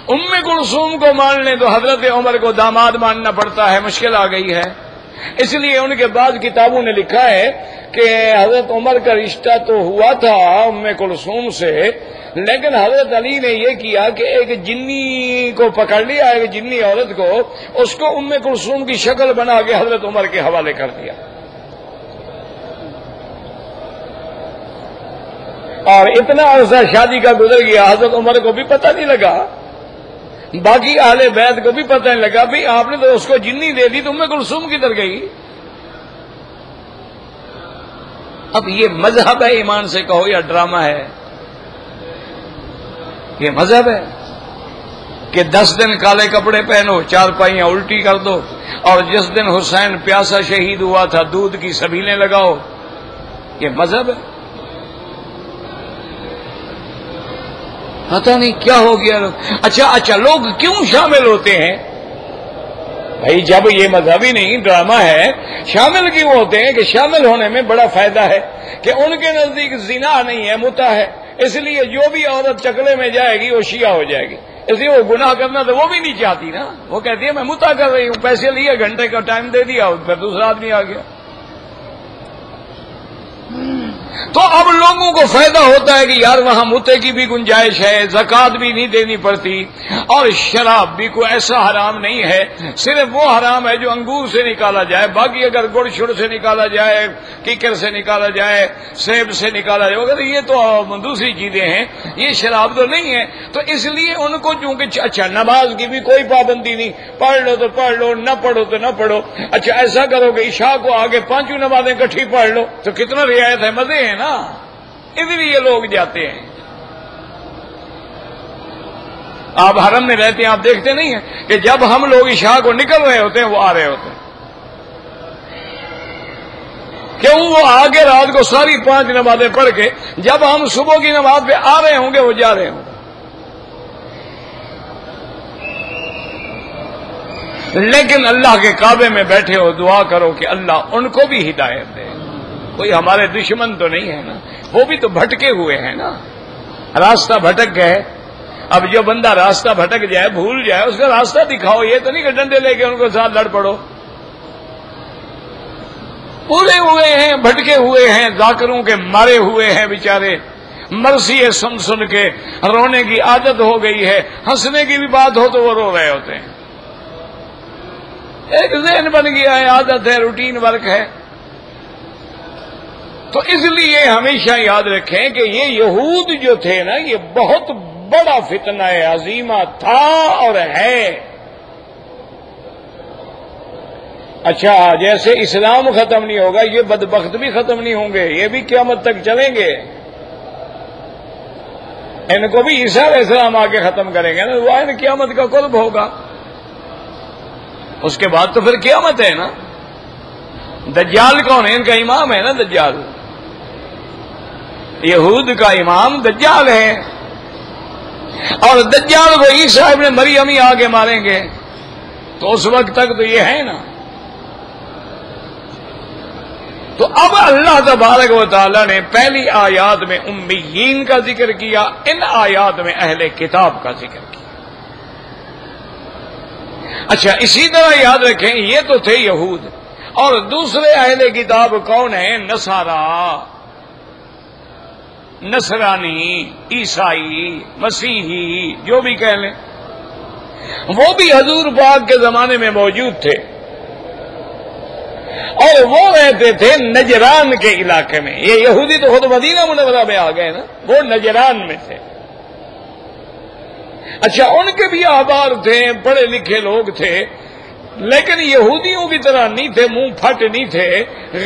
ام کلثوم کو مان لیں تو حضرت عمر کو داماد ماننا پڑتا ہے، مشکل آ گئی ہے۔ اس لیے ان کے بعد کتابوں نے لکھا ہے کہ حضرت عمر کا رشتہ تو ہوا تھا ام کلثوم سے، لیکن حضرت علی نے یہ کیا کہ ایک جنی کو پکڑ لیا، ایک جنی عورت کو، اس کو ام کلثوم کی شکل بنا کے حضرت عمر کے حوالے کر دیا، اور اتنا عرصہ شادی کا گزر گیا، حضرت عمر کو بھی پتہ نہیں لگا، باقی اہل بیت کو بھی پتہ نہیں لگا، بھی آپ نے تو اس کو جنی دے دی تو ام کلثوم کدھر گئی؟ اب یہ مذہب ہے ایمان سے کہو یا ڈرامہ ہے؟ یہ مذہب ہے کہ 10 دن کالے کپڑے پہنو، 4 پائیاں الٹی کر دو، اور جس دن حسین پیاسا شہید ہوا تھا دودھ کی سبیلیں لگاؤ، یہ مذہب ہے؟ پتہ نہیں کیا ہو گیا لوگ۔ اچھا لوگ کیوں شامل ہوتے ہیں؟ بھائی جب یہ مذہبی نہیں ڈرامہ ہے، شامل کیوں ہوتے ہیں؟ کہ شامل ہونے میں بڑا فائدہ ہے، کہ ان کے نزدیک زنا نہیں ہے، متع ہے، اس لیے جو بھی عورت چکلے میں جائے گی وہ شیعہ ہو جائے گی، اس لیے وہ گناہ کرنا تو وہ بھی نہیں چاہتی نا، وہ کہتی ہے میں متع کر رہی ہوں، پیسے لیے، گھنٹے کا ٹائم دے دیا، پھر دوسرا آدمی آ گیا۔ تو اب لوگوں کو فائدہ ہوتا ہے کہ یار وہاں متے کی بھی گنجائش ہے، زکوٰۃ بھی نہیں دینی پڑتی، اور شراب بھی کوئی ایسا حرام نہیں ہے، صرف وہ حرام ہے جو انگور سے نکالا جائے، باقی اگر گڑ شڑ سے نکالا جائے، کیکر سے نکالا جائے، سیب سے نکالا جائے، اگر یہ تو دوسری چیزیں ہیں، یہ شراب تو نہیں ہے۔ تو اس لیے ان کو چونکہ اچھا نماز کی بھی کوئی پابندی نہیں، پڑھ لو تو پڑھ لو، نہ پڑھو تو نہ پڑھو، اچھا ایسا کرو کہ عشاء کو آگے 5 نمازیں اکٹھی پڑھ لو تو کتنا رعایت ہے، مزے ہیں نا، اس لیے لوگ جاتے ہیں۔ آپ حرم میں رہتے ہیں، آپ دیکھتے نہیں ہیں کہ جب ہم لوگ عشاء کو نکل رہے ہوتے ہیں وہ آ رہے ہوتے ہیں، کیوں؟ وہ آگے رات کو ساری 5 نمازیں پڑھ کے جب ہم صبح کی نماز پہ آ رہے ہوں گے وہ جا رہے ہوں گے۔ لیکن اللہ کے کعبے میں بیٹھے ہو، دعا کرو کہ اللہ ان کو بھی ہدایت دے۔ کوئی ہمارے دشمن تو نہیں ہے نا، وہ بھی تو بھٹکے ہوئے ہیں نا، راستہ بھٹک گئے۔ اب جو بندہ راستہ بھٹک جائے، بھول جائے، اس کا راستہ دکھاؤ، یہ تو نہیں کہ ڈنڈے لے کے ان کے ساتھ لڑ پڑو۔ پورے ہوئے ہیں، بھٹکے ہوئے ہیں، ذاکروں کے مارے ہوئے ہیں بیچارے، مرثی سن سن کے رونے کی عادت ہو گئی ہے، ہنسنے کی بھی بات ہو تو وہ رو رہے ہوتے ہیں۔ ایک ذہن بن گیا ہے، عادت ہے، روٹین ورک ہے۔ تو اس لیے ہمیشہ یاد رکھیں کہ یہ یہود جو تھے نا، یہ بہت بڑا فتنہ عظیمہ تھا اور ہے۔ اچھا جیسے اسلام ختم نہیں ہوگا، یہ بدبخت بھی ختم نہیں ہوں گے، یہ بھی قیامت تک چلیں گے۔ ان کو بھی عیسیٰ علیہ السلام آ کے ختم کریں گے نا، وہ قیامت کا قرب ہوگا، اس کے بعد تو پھر قیامت ہے نا۔ دجال کون ہے؟ ان کا امام ہے نا دجال، یہود کا امام دجال ہے، اور دجال کو عیسیٰ ابن مریم ہی آگے ماریں گے، تو اس وقت تک تو یہ ہے نا۔ تو اب اللہ تبارک و تعالی نے پہلی آیات میں امیین کا ذکر کیا، ان آیات میں اہل کتاب کا ذکر کیا۔ اچھا اسی طرح یاد رکھیں یہ تو تھے یہود، اور دوسرے اہل کتاب کون ہیں؟ نصارا، نصرانی، عیسائی، مسیحی، جو بھی کہہ لیں، وہ بھی حضور پاک کے زمانے میں موجود تھے، اور وہ رہتے تھے نجران کے علاقے میں۔ یہ یہودی تو خود مدینہ منورہ میں آ گئے نا، وہ نجران میں تھے۔ اچھا ان کے بھی احبار تھے، پڑھے لکھے لوگ تھے، لیکن یہودیوں کی طرح نہیں تھے، منہ پھٹ نہیں تھے،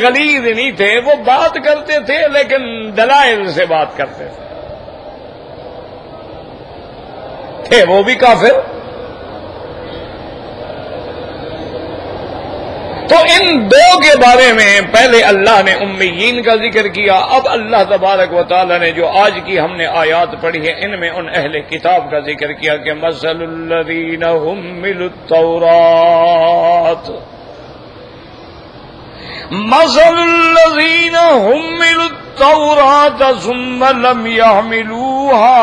غلیظ نہیں تھے، وہ بات کرتے تھے لیکن دلائل سے بات کرتے تھے وہ بھی کافر۔ تو ان دو کے بارے میں پہلے اللہ نے امیین کا ذکر کیا، اب اللہ تبارک و تعالی نے جو آج کی ہم نے آیات پڑھی ہے ان میں ان اہل کتاب کا ذکر کیا کہ مثل الذین حملوا التوراۃ، مثل الذین حملوا التوراۃ ثم لم يحملوها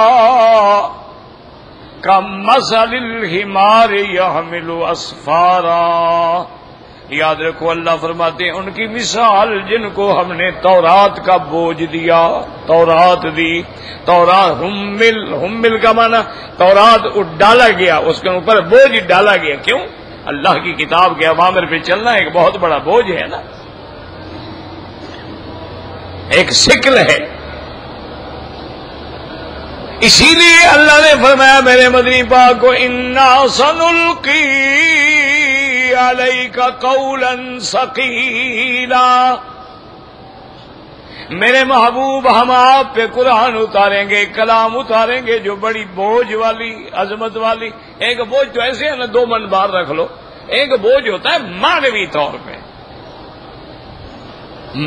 کمثل الحمار يحمل اسفارا۔ یاد رکھو اللہ فرماتے ہیں ان کی مثال جن کو ہم نے تورات کا بوجھ دیا، تورات دی، تورات حمل کا معنی تورات ڈالا گیا، اس کے اوپر بوجھ ڈالا گیا۔ کیوں؟ اللہ کی کتاب کے اوامر پہ چلنا ایک بہت بڑا بوجھ ہے نا، ایک شکل ہے۔ اسی لیے اللہ نے فرمایا میرے مدنی پاک کو انا سنلقی علیک قولا ثقیلا، میرے محبوب ہم آپ پہ قرآن اتاریں گے، کلام اتاریں گے جو بڑی بوجھ والی، عظمت والی۔ ایک بوجھ تو ایسے ہے نا 2 من بار رکھ لو، ایک بوجھ ہوتا ہے معنوی طور پہ،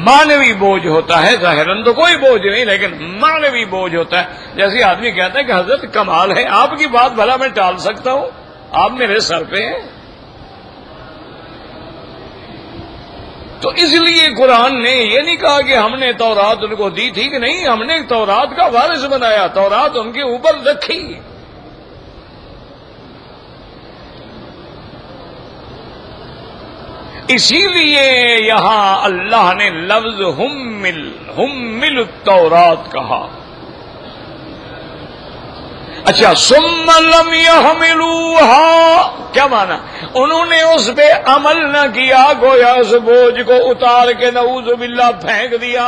معنوی بوجھ ہوتا ہے، ظاہراً تو کوئی بوجھ نہیں لیکن معنوی بوجھ ہوتا ہے۔ جیسے آدمی کہتا ہے کہ حضرت کمال ہے، آپ کی بات بھلا میں ٹال سکتا ہوں، آپ میرے سر پہ ہیں۔ تو اس لیے قرآن نے یہ نہیں کہا کہ ہم نے تورات ان کو دی تھی، کہ نہیں، ہم نے تورات کا وارث بنایا، تورات ان کے اوپر رکھی۔ اسی لیے یہاں اللہ نے لفظ حمل التورات کہا۔ اچھا، ثم لم يحملوها کیا مانا؟ انہوں نے اس پہ عمل نہ کیا، گویا اس بوجھ کو اتار کے نعوذ باللہ پھینک دیا۔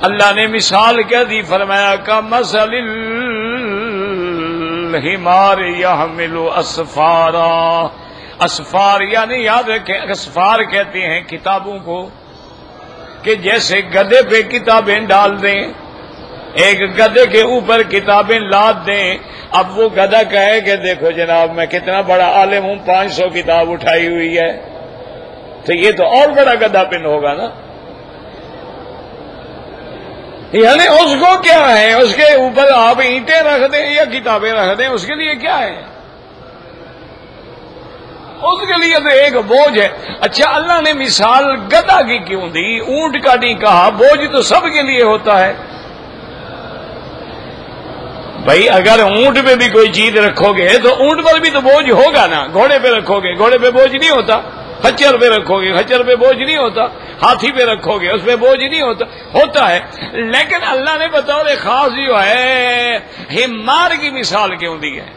اللہ نے مثال کیا دی؟ فرمایا کمثل الحمار يحمل اسفارا۔ اسفار یعنی یاد رکھیں، اسفار کہتے ہیں کتابوں کو، کہ جیسے گدھے پہ کتابیں ڈال دیں، ایک گدھے کے اوپر کتابیں لاد دیں، اب وہ گدھا کہے کہ دیکھو جناب میں کتنا بڑا عالم ہوں، 500 کتاب اٹھائی ہوئی ہے، تو یہ تو اور بڑا گدھا پن ہوگا نا۔ یعنی اس کو کیا ہے، اس کے اوپر آپ اینٹیں رکھ دیں یا کتابیں رکھ دیں، اس کے لیے کیا ہے؟ اس کے لیے تو ایک بوجھ ہے۔ اچھا، اللہ نے مثال گدھا کی کیوں دی، اونٹ کا نہیں کہا؟ بوجھ تو سب کے لیے ہوتا ہے بھائی۔ اگر اونٹ پہ بھی کوئی چیز رکھو گے تو اونٹ پر بھی تو بوجھ ہوگا نا۔ گھوڑے پہ رکھو گے، گھوڑے پہ بوجھ نہیں ہوتا۔ خچر پہ رکھو گے، خچر پہ بوجھ نہیں ہوتا۔ ہاتھی پہ رکھو گے، اس پہ بوجھ نہیں ہوتا ہے۔ لیکن اللہ نے بطور خاص جو ہے حمار کی مثال کیوں دی ہے؟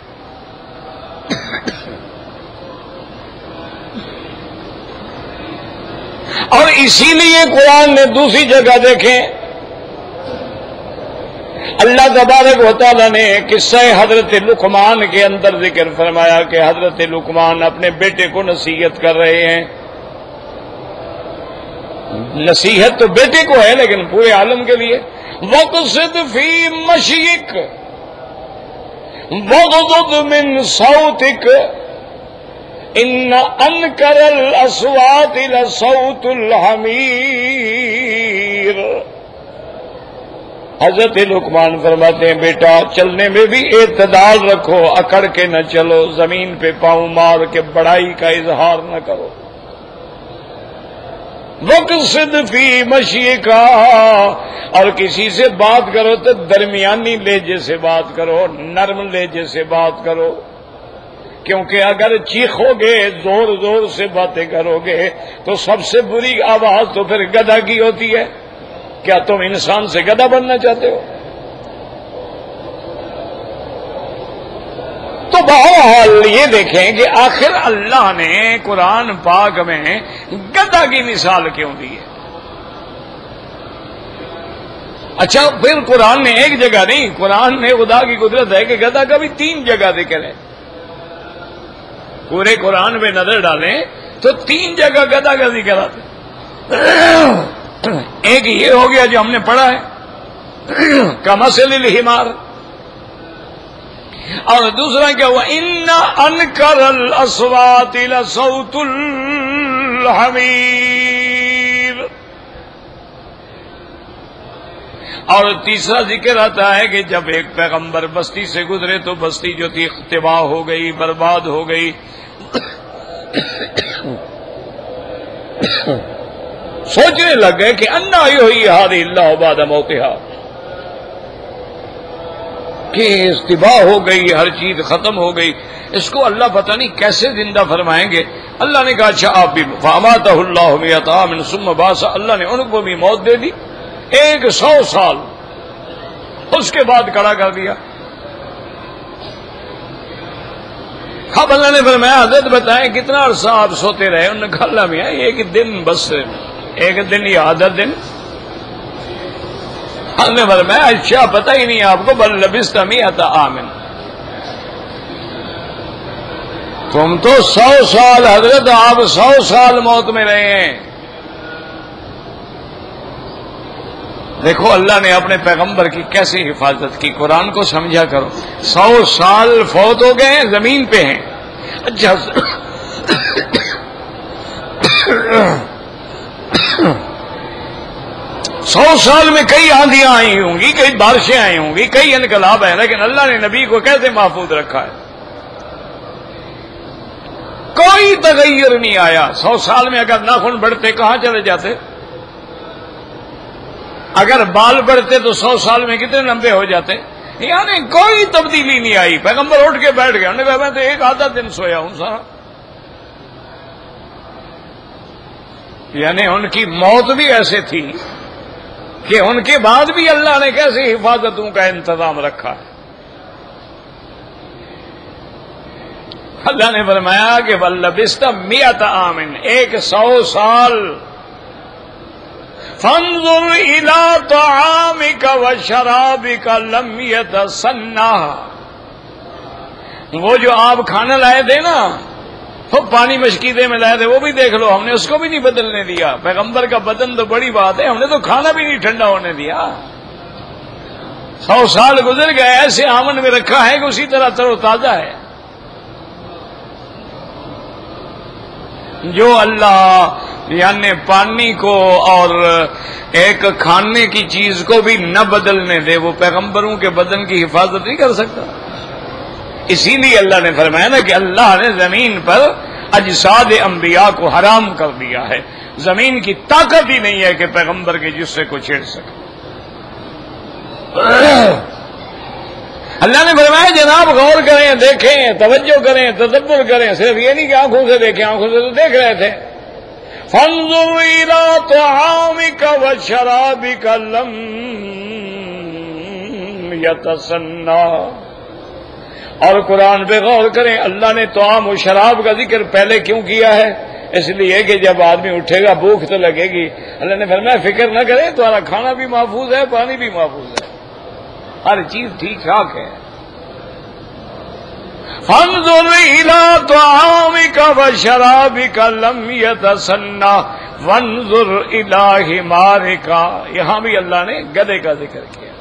اور اسی لیے قرآن نے دوسری جگہ دیکھیں، اللہ تبارک و تعالیٰ نے قصہ حضرت لقمان کے اندر ذکر فرمایا کہ حضرت لقمان اپنے بیٹے کو نصیحت کر رہے ہیں۔ نصیحت تو بیٹے کو ہے لیکن پورے عالم کے لیے۔ وَقْصِدْ فِي مَشْيِكَ وَغْضُضْ مِنْ صَوْتِكَ إِنَّ أَنْكَرَ الْأَصْوَاتِ لَصَوْتُ الْحَمِيرِ۔ حضرت لقمان فرماتے ہیں بیٹا چلنے میں بھی اعتدال رکھو، اکڑ کے نہ چلو، زمین پہ پاؤں مار کے بڑائی کا اظہار نہ کرو۔ وَقْصِدْ فِي مَشْيِكَ، اور کسی سے بات کرو تو درمیانی لہجے سے بات کرو، نرم لہجے سے بات کرو، کیونکہ اگر چیخو گے، زور زور سے باتیں کرو گے تو سب سے بری آواز تو پھر گدھا کی ہوتی ہے۔ کیا تم انسان سے گدھا بننا چاہتے ہو؟ تو بہرحال یہ دیکھیں کہ آخر اللہ نے قرآن پاک میں گدھا کی مثال کیوں دی ہے؟ اچھا، پھر قرآن نے ایک جگہ نہیں، قرآن میں خدا کی قدرت ہے کہ گدھا کا بھی 3 جگہ ذکر ہے۔ پورے قرآن میں نظر ڈالیں تو 3 جگہ گدھا کا ذکر آتا ہے۔ ایک یہ ہو گیا جو ہم نے پڑھا ہے کمثل الحمار، اور دوسرا کیا ہوا؟ ان انکر الاصوات لصوت الحمیر، اور تیسرا ذکر آتا ہے کہ جب ایک پیغمبر بستی سے گزرے تو بستی جو تھی تباہ ہو گئی، برباد ہو گئی۔ سوچنے لگ گئے کہ انا یحیی ھذہ اللہ بعد موتہا، کہ تباہ ہو گئی، ہر چیز ختم ہو گئی، اس کو اللہ پتہ نہیں کیسے زندہ فرمائیں گے۔ اللہ نے کہا اچھا آپ بھی، فاماتہ اللہ مئۃ عام ثم بعث، اللہ نے ان کو بھی موت دے دی 100 سال، اس کے بعد کھڑا کر دیا۔ اب اللہ نے فرمایا حضرت بتائیں کتنا عرصہ آپ سوتے رہے؟ انہوں نے کہا اللہ میاں 1 دن، بس 1 دن یا آدھا دن۔ ہم نے فرمایا اچھا پتہ ہی نہیں آپ کو، بل لبثت مئۃ عام، تم تو 100 سال حضرت، آپ 100 سال موت میں رہے ہیں۔ دیکھو اللہ نے اپنے پیغمبر کی کیسے حفاظت کی، قرآن کو سمجھا کرو۔ 100 سال فوت ہو گئے ہیں، زمین پہ ہیں۔ اچھا 100 سال میں کئی آندیاں آئی ہوں گی، کئی بارشیں آئی ہوں گی، کئی انقلاب ہیں، لیکن اللہ نے نبی کو کیسے محفوظ رکھا ہے؟ کوئی تغیر نہیں آیا. 100 سال میں اگر ناخن بڑھتے کہاں چلے جاتے؟ اگر بال بڑھتے تو 100 سال میں کتنے لمبے ہو جاتے؟ یعنی کوئی تبدیلی نہیں آئی. پیغمبر اٹھ کے بیٹھ گئے, انہوں نے کہا میں تو ایک آدھا دن سویا ہوں سارا. یعنی ان کی موت بھی ایسے تھی کہ ان کے بعد بھی اللہ نے کیسی حفاظتوں کا انتظام رکھا ہے. اللہ نے فرمایا کہ وَلَبِثْتَ 100 عَامٍ 100 سال. فَانظُرْ إِلَىٰ طَعَامِكَ وَشَرَابِكَ لَمْ يَتَسَنَّهْ. وہ جو آپ کھانا لائے تھے نا, وہ پانی مشکیدے میں لائے تھے, وہ بھی دیکھ لو, ہم نے اس کو بھی نہیں بدلنے دیا. پیغمبر کا بدن تو بڑی بات ہے, ہم نے تو کھانا بھی نہیں ٹھنڈا ہونے دیا. 100 سال گزر گئے, ایسے آمن میں رکھا ہے کہ اسی طرح تر و تازہ ہے. جو اللہ یعنی پانی کو اور ایک کھانے کی چیز کو بھی نہ بدلنے دے, وہ پیغمبروں کے بدن کی حفاظت نہیں کر سکتا. اسی لیے اللہ نے فرمایا نا کہ اللہ نے زمین پر اجساد انبیاء کو حرام کر دیا ہے. زمین کی طاقت ہی نہیں ہے کہ پیغمبر کے جسے کو چھیڑ سکے. اللہ نے فرمایا جناب غور کریں, دیکھیں, توجہ کریں, تدبر کریں. صرف یہ نہیں کہ آنکھوں سے دیکھیں, آنکھوں سے تو دیکھ رہے تھے. فانظر الى طعامك وشرابك لم يتسنى. اور قرآن پہ غور کریں, اللہ نے طعام و شراب کا ذکر پہلے کیوں کیا ہے؟ اس لیے کہ جب آدمی اٹھے گا بھوک تو لگے گی. اللہ نے فرمایا فکر نہ کریں, تمہارا کھانا بھی محفوظ ہے, پانی بھی محفوظ ہے, ہر چیز ٹھیک ٹھاک ہے. فانظر الى طعامك وشرابك لم يتسنى وانظر الى حمارك. یہاں بھی اللہ نے گدھے کا ذکر کیا.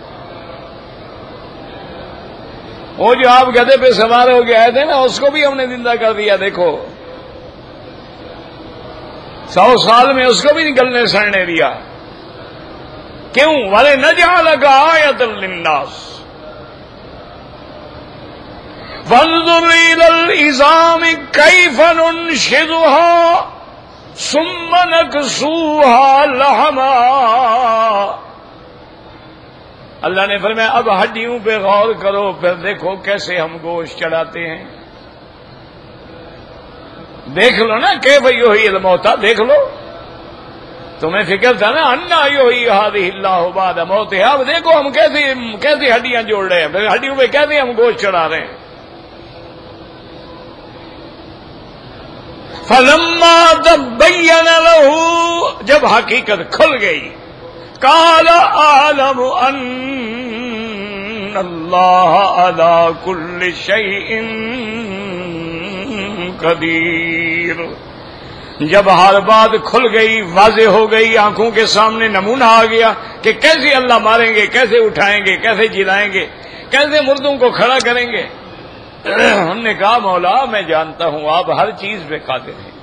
وہ جو آپ گدھے پہ سوار ہو کے آئے تھے نا, اس کو بھی ہم نے زندہ کر دیا. دیکھو 100 سال میں اس کو بھی نکلنے سڑنے دیا. کیوں؟ وَلِنَجْعَلَكَ آیَةً لِلنَّاسِ وَانظُرْ إِلَى الْعِظَامِ كَيْفَ نُنشِزُهَا ثُمَّ نَكْسُوهَا لَحْمًا. اللہ نے فرمایا اب ہڈیوں پہ غور کرو, پھر دیکھو کیسے ہم گوشت چڑھاتے ہیں. دیکھ لو نا کیف یحیی الموتیٰ, دیکھ لو. تمہیں فکر تھا نا انا یحیی ھذہ اللہ بعد موتہا. اب دیکھو ہم کیسے ہڈیاں جوڑ رہے ہیں, پھر ہڈیوں پہ کیسے ہم گوشت چڑھا رہے ہیں. فلما تبین لہ, جب حقیقت کھل گئی, قال اعلم ان اللہ علی کل شیء قدیر. جب ہر بات کھل گئی, واضح ہو گئی, آنکھوں کے سامنے نمونہ آ گیا کہ کیسے اللہ ماریں گے, کیسے اٹھائیں گے, کیسے جلائیں گے, کیسے مردوں کو کھڑا کریں گے. انہوں نے کہا مولا میں جانتا ہوں آپ ہر چیز پہ قادر ہیں,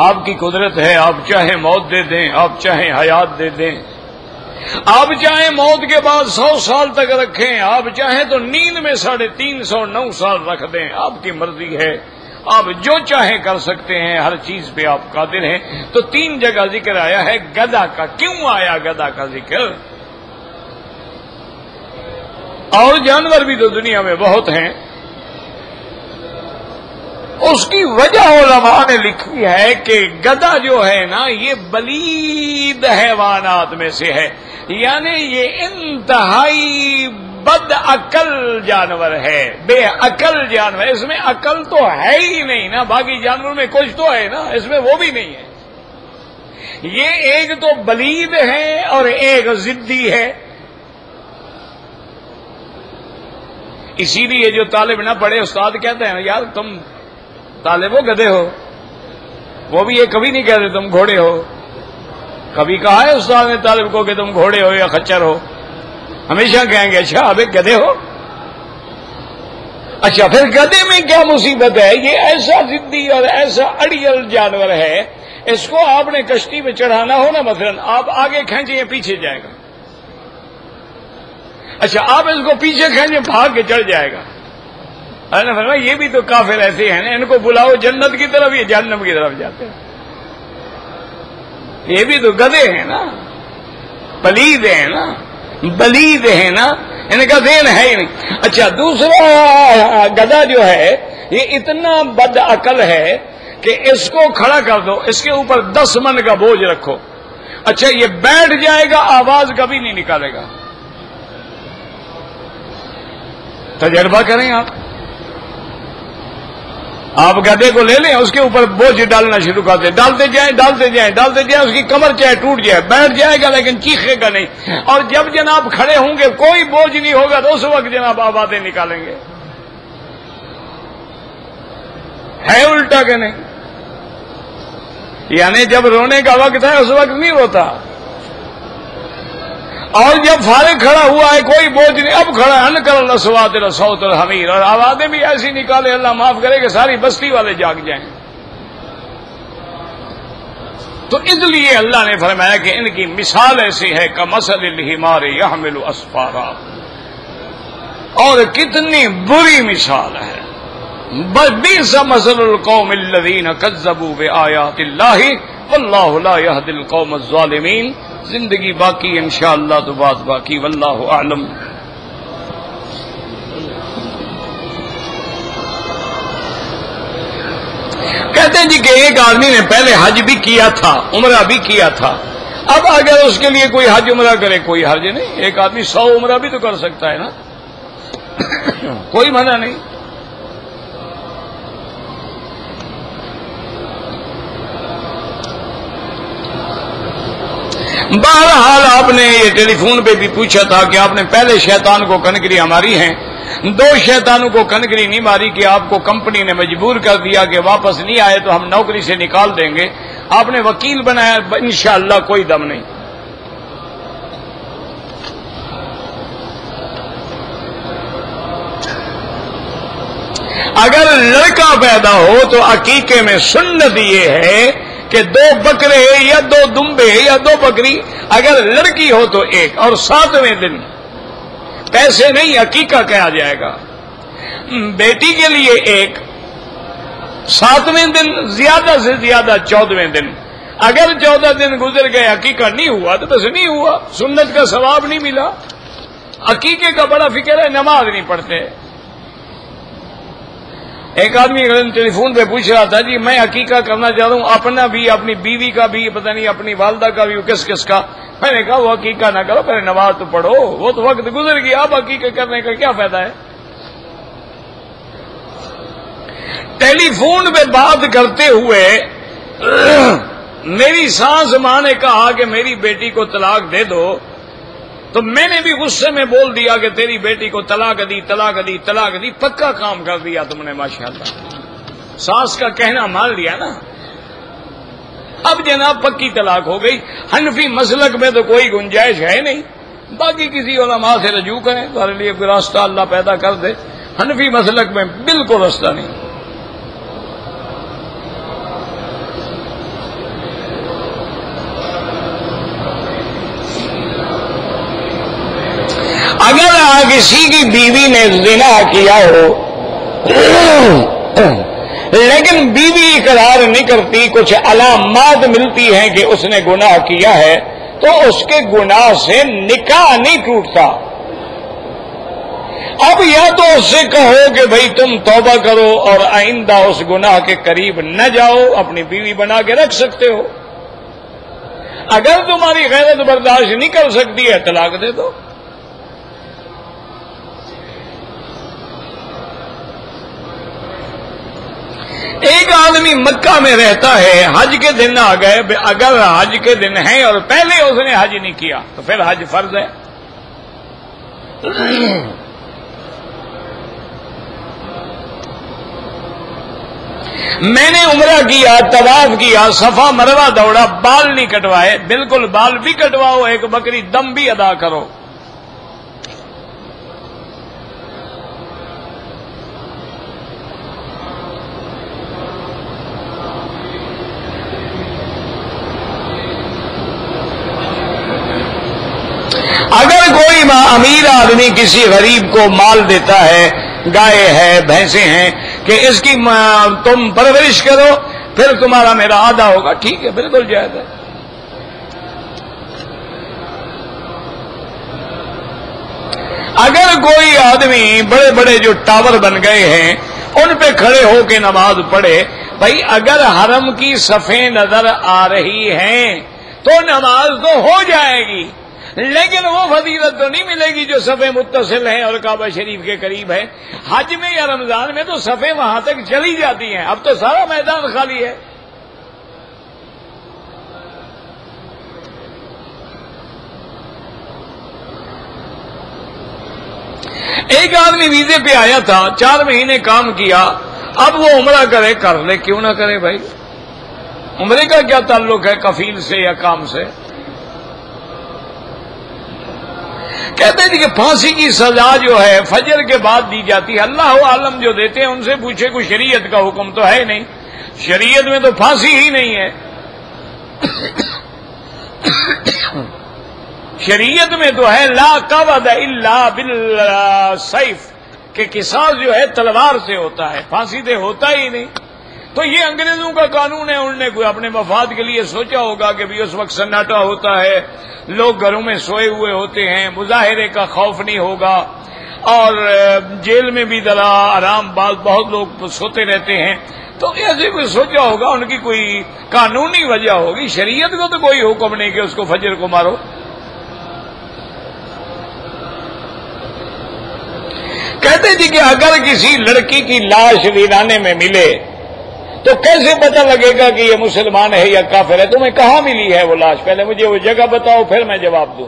آپ کی قدرت ہے, آپ چاہیں موت دے دیں, آپ چاہیں حیات دے دیں, آپ چاہیں موت کے بعد 100 سال تک رکھیں, آپ چاہیں تو نیند میں 350 سال رکھ دیں, آپ کی مرضی ہے, آپ جو چاہیں کر سکتے ہیں, ہر چیز پہ آپ قادر ہیں. تو 3 جگہ ذکر آیا ہے گدھا کا. کیوں آیا گدھا کا ذکر؟ اور جانور بھی تو دنیا میں بہت ہیں. اس کی وجہ علماء نے لکھی ہے کہ گدھا جو ہے نا یہ بلید حیوانات میں سے ہے, یعنی یہ انتہائی بد عقل جانور ہے, بے عقل جانور. اس میں عقل تو ہے ہی نہیں نا, باقی جانوروں میں کچھ تو ہے نا, اس میں وہ بھی نہیں ہے. یہ ایک تو بلید ہے اور ایک ضدی ہے. اسی لیے جو طالب نہ پڑھے استاد کہتے ہیں یار تم طالب ہو گدھے ہو, وہ بھی یہ کبھی نہیں کہتے تم گھوڑے ہو. کبھی کہا ہے استاد نے طالب کو کہ تم گھوڑے ہو یا خچر ہو؟ ہمیشہ کہیں گے اچھا اب ایک گدھے ہو. اچھا پھر گدھے میں کیا مصیبت ہے؟ یہ ایسا ضدی اور ایسا اڑیل جانور ہے, اس کو آپ نے کشتی میں چڑھانا ہو نا, مثلا آپ آگے کھینچیں یہ پیچھے جائے گا. اچھا آپ اس کو پیچھے کھینچیں بھاگ کے چڑھ جائے گا. اللہ نے فرمایا یہ بھی تو کافر ایسے ہیں نا، ان کو بلاؤ جنت کی طرف، یہ جہنم کی طرف جاتے ہیں، یہ بھی تو گدھے ہیں نا، پلید ہیں نا، بلید ہیں نا، ان کا ذہن ہے ہی نہیں۔ اچھا دوسرا گدھا جو ہے یہ اتنا بد عقل ہے کہ اس کو کھڑا کر دو، اس کے اوپر 10 من کا بوجھ رکھو، اچھا یہ بیٹھ جائے گا، آواز کبھی نہیں نکالے گا۔ تجربہ کریں آپ گدھے کو لے لیں، اس کے اوپر بوجھ ڈالنا شروع کر دیں، ڈالتے جائیں ڈالتے جائیں ڈالتے جائیں، اس کی کمر چاہے ٹوٹ جائے، بیٹھ جائے گا لیکن چیخے گا نہیں، اور جب جناب کھڑے ہوں گے کوئی بوجھ نہیں ہوگا تو اس وقت جناب آوازیں نکالیں گے۔ ہے الٹا کہ نہیں؟ یعنی جب رونے کا وقت ہے اس وقت نہیں روتا، اور جب فارغ کھڑا ہوا ہے کوئی بوجھ نہیں، اب کھڑا ہے انکر الاصوات صوت الحمیر، اور آوازیں بھی ایسی نکالے اللہ معاف کرے کہ ساری بستی والے جاگ جائیں۔ تو اس لیے اللہ نے فرمایا کہ ان کی مثال ایسی ہے کمثل الحمار یحمل اسفارا، اور کتنی بری مثال ہے، بئس مثل القوم الذین کذبوا بآیات اللہ واللہ لا یہدی القوم الظالمین۔ زندگی باقی انشاءاللہ تو بات باقی، واللہ اعلم۔ کہتے ہیں جی کہ ایک آدمی نے پہلے حج بھی کیا تھا، عمرہ بھی کیا تھا، اب اگر اس کے لیے کوئی حج عمرہ کرے کوئی حرج نہیں، ایک آدمی 100 عمرہ بھی تو کر سکتا ہے نا، کوئی منع نہیں۔ بہرحال آپ نے یہ ٹیلی فون پہ بھی پوچھا تھا کہ آپ نے پہلے شیطان کو کنکریاں ماری ہیں، 2 شیطانوں کو کنکری نہیں ماری کہ آپ کو کمپنی نے مجبور کر دیا کہ واپس نہیں آئے تو ہم نوکری سے نکال دیں گے، آپ نے وکیل بنایا، انشاءاللہ کوئی دم نہیں۔ اگر لڑکا پیدا ہو تو عقیقے میں سنت یہ ہے کہ 2 بکرے یا 2 دمبے یا 2 بکری، اگر لڑکی ہو تو 1، اور 7ویں دن پیسے نہیں عقیقہ کہا جائے گا، بیٹی کے لیے 1، 7ویں دن زیادہ سے زیادہ 14ویں دن، اگر 14 دن گزر گئے عقیقہ نہیں ہوا تو بس نہیں ہوا، سنت کا ثواب نہیں ملا۔ عقیقے کا بڑا فکر ہے، نماز نہیں پڑھتے۔ ایک آدمی ٹیلی فون پہ پوچھ رہا تھا جی میں عقیقہ کرنا چاہتا ہوں، اپنا بھی، اپنی بیوی کا بھی، پتہ نہیں اپنی والدہ کا بھی، کس کس کا۔ میں نے کہا وہ عقیقہ نہ کرو، پہلے نماز تو پڑھو، وہ تو وقت گزر گیا، اب عقیقہ کرنے کا کیا فائدہ ہے؟ ٹیلی فون پہ بات کرتے ہوئے میری ساس ماں نے کہا کہ میری بیٹی کو طلاق دے دو، تو میں نے بھی غصے میں بول دیا کہ تیری بیٹی کو طلاق دی طلاق دی طلاق دی، پکا کام کر دیا تم نے ماشاءاللہ، ساس کا کہنا مان لیا نا۔ اب جناب پکی طلاق ہو گئی، حنفی مسلک میں تو کوئی گنجائش ہے نہیں، باقی کسی علماء سے رجوع کریں، تمہارے لیے کوئی راستہ اللہ پیدا کر دے، حنفی مسلک میں بالکل راستہ نہیں۔ اگر کسی کی بیوی نے زنا کیا ہو لیکن بیوی اقرار نہیں کرتی، کچھ علامات ملتی ہیں کہ اس نے گناہ کیا ہے، تو اس کے گناہ سے نکاح نہیں ٹوٹتا۔ اب یا تو اس سے کہو کہ بھئی تم توبہ کرو اور آئندہ اس گناہ کے قریب نہ جاؤ، اپنی بیوی بنا کے رکھ سکتے ہو، اگر تمہاری غیرت برداشت نہیں کر سکتی ہے طلاق دے دو۔ ایک آدمی مکہ میں رہتا ہے، حج کے دن آ گئے، اگر حج کے دن ہیں اور پہلے اس نے حج نہیں کیا تو پھر حج فرض ہے۔ میں نے عمرہ کیا، طواف کیا، صفا مروہ دوڑا، بال نہیں کٹوائے، بالکل بال بھی کٹواؤ، ایک بکری دم بھی ادا کرو۔ اگر کوئی امیر آدمی کسی غریب کو مال دیتا ہے گائے ہے بھینسیں ہیں کہ اس کی تم پرورش کرو پھر تمہارا میرا آدھا ہوگا، ٹھیک ہے، بالکل جائز ہے۔ اگر کوئی آدمی بڑے بڑے جو ٹاور بن گئے ہیں ان پہ کھڑے ہو کے نماز پڑھے، بھائی اگر حرم کی صفیں نظر آ رہی ہیں تو نماز تو ہو جائے گی، لیکن وہ فضیلت تو نہیں ملے گی جو صفیں متصل ہیں اور کعبہ شریف کے قریب ہے۔ حج میں یا رمضان میں تو صفیں وہاں تک چلی جاتی ہیں، اب تو سارا میدان خالی ہے۔ ایک آدمی ویزے پہ آیا تھا، 4 مہینے کام کیا، اب وہ عمرہ کرے، کر لے، کیوں نہ کرے بھائی، عمرے کا کیا تعلق ہے کفیل سے یا کام سے؟ کہتے ہیں کہ پھانسی کی سزا جو ہے فجر کے بعد دی جاتی ہے، اللہ عالم جو دیتے ہیں ان سے پوچھے، کوئی شریعت کا حکم تو ہے نہیں، شریعت میں تو پھانسی ہی نہیں ہے، شریعت میں تو ہے لا قود الا بالسیف، کہ قصاص جو ہے تلوار سے ہوتا ہے، پھانسی سے ہوتا ہی نہیں۔ تو یہ انگریزوں کا قانون ہے، انہوں نے کوئی اپنے مفاد کے لیے سوچا ہوگا کہ بھی اس وقت سناٹا ہوتا ہے، لوگ گھروں میں سوئے ہوئے ہوتے ہیں، مظاہرے کا خوف نہیں ہوگا، اور جیل میں بھی ذرا آرام بعد بہت لوگ سوتے رہتے ہیں، تو ایسے کوئی سوچا ہوگا، ان کی کوئی قانونی وجہ ہوگی، شریعت کو تو کوئی حکم نہیں کہ اس کو فجر کو مارو۔ کہتے جی کہ اگر کسی لڑکی کی لاش ویرانے میں ملے تو کیسے پتہ لگے گا کہ یہ مسلمان ہے یا کافر ہے؟ تمہیں کہاں ملی ہے وہ لاش؟ پہلے مجھے وہ جگہ بتاؤ پھر میں جواب دوں۔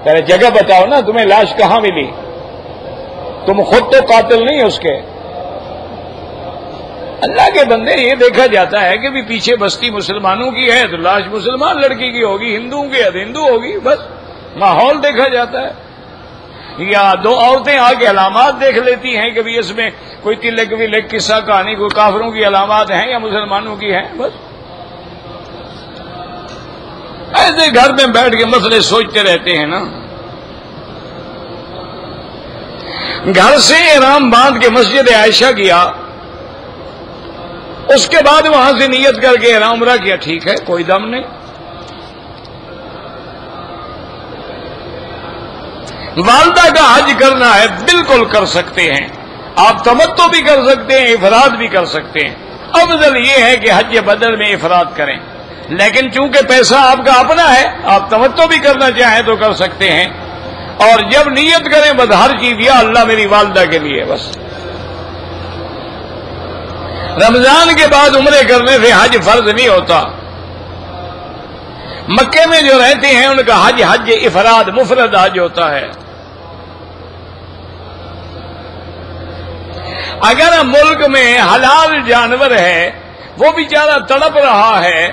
پہلے جگہ بتاؤ نا، تمہیں لاش کہاں ملی؟ تم خود تو قاتل نہیں اس کے۔ اللہ کے بندے، یہ دیکھا جاتا ہے کہ بھی پیچھے بستی مسلمانوں کی ہے تو لاش مسلمان لڑکی کی ہوگی، ہندوؤں کی ہے تو ہندو ہوگی، بس ماحول دیکھا جاتا ہے۔ یا 2 عورتیں آ کے علامات دیکھ لیتی ہیں کہ بھی اس میں کوئی تلک ولک قصہ کہانی کوئی کافروں کی علامات ہیں یا مسلمانوں کی ہیں، بس ایسے گھر میں بیٹھ کے مسئلے سوچتے رہتے ہیں نا۔ گھر سے احرام باندھ کے مسجد عائشہ گیا، اس کے بعد وہاں سے نیت کر کے احرام عمرہ کیا، ٹھیک ہے، کوئی دم نہیں۔ والدہ کا حج کرنا ہے، بالکل کر سکتے ہیں، آپ تمتع بھی کر سکتے ہیں، افراد بھی کر سکتے ہیں، افضل یہ ہے کہ حج بدل میں افراد کریں، لیکن چونکہ پیسہ آپ کا اپنا ہے، آپ تمتع بھی کرنا چاہیں تو کر سکتے ہیں، اور جب نیت کریں بس ہر چیز یا اللہ میری والدہ کے لیے بس۔ رمضان کے بعد عمرے کرنے سے حج فرض نہیں ہوتا، مکے میں جو رہتے ہیں ان کا حج افراد مفرد حج ہوتا ہے۔ اگر ملک میں حلال جانور ہے، وہ بیچارہ تڑپ رہا ہے،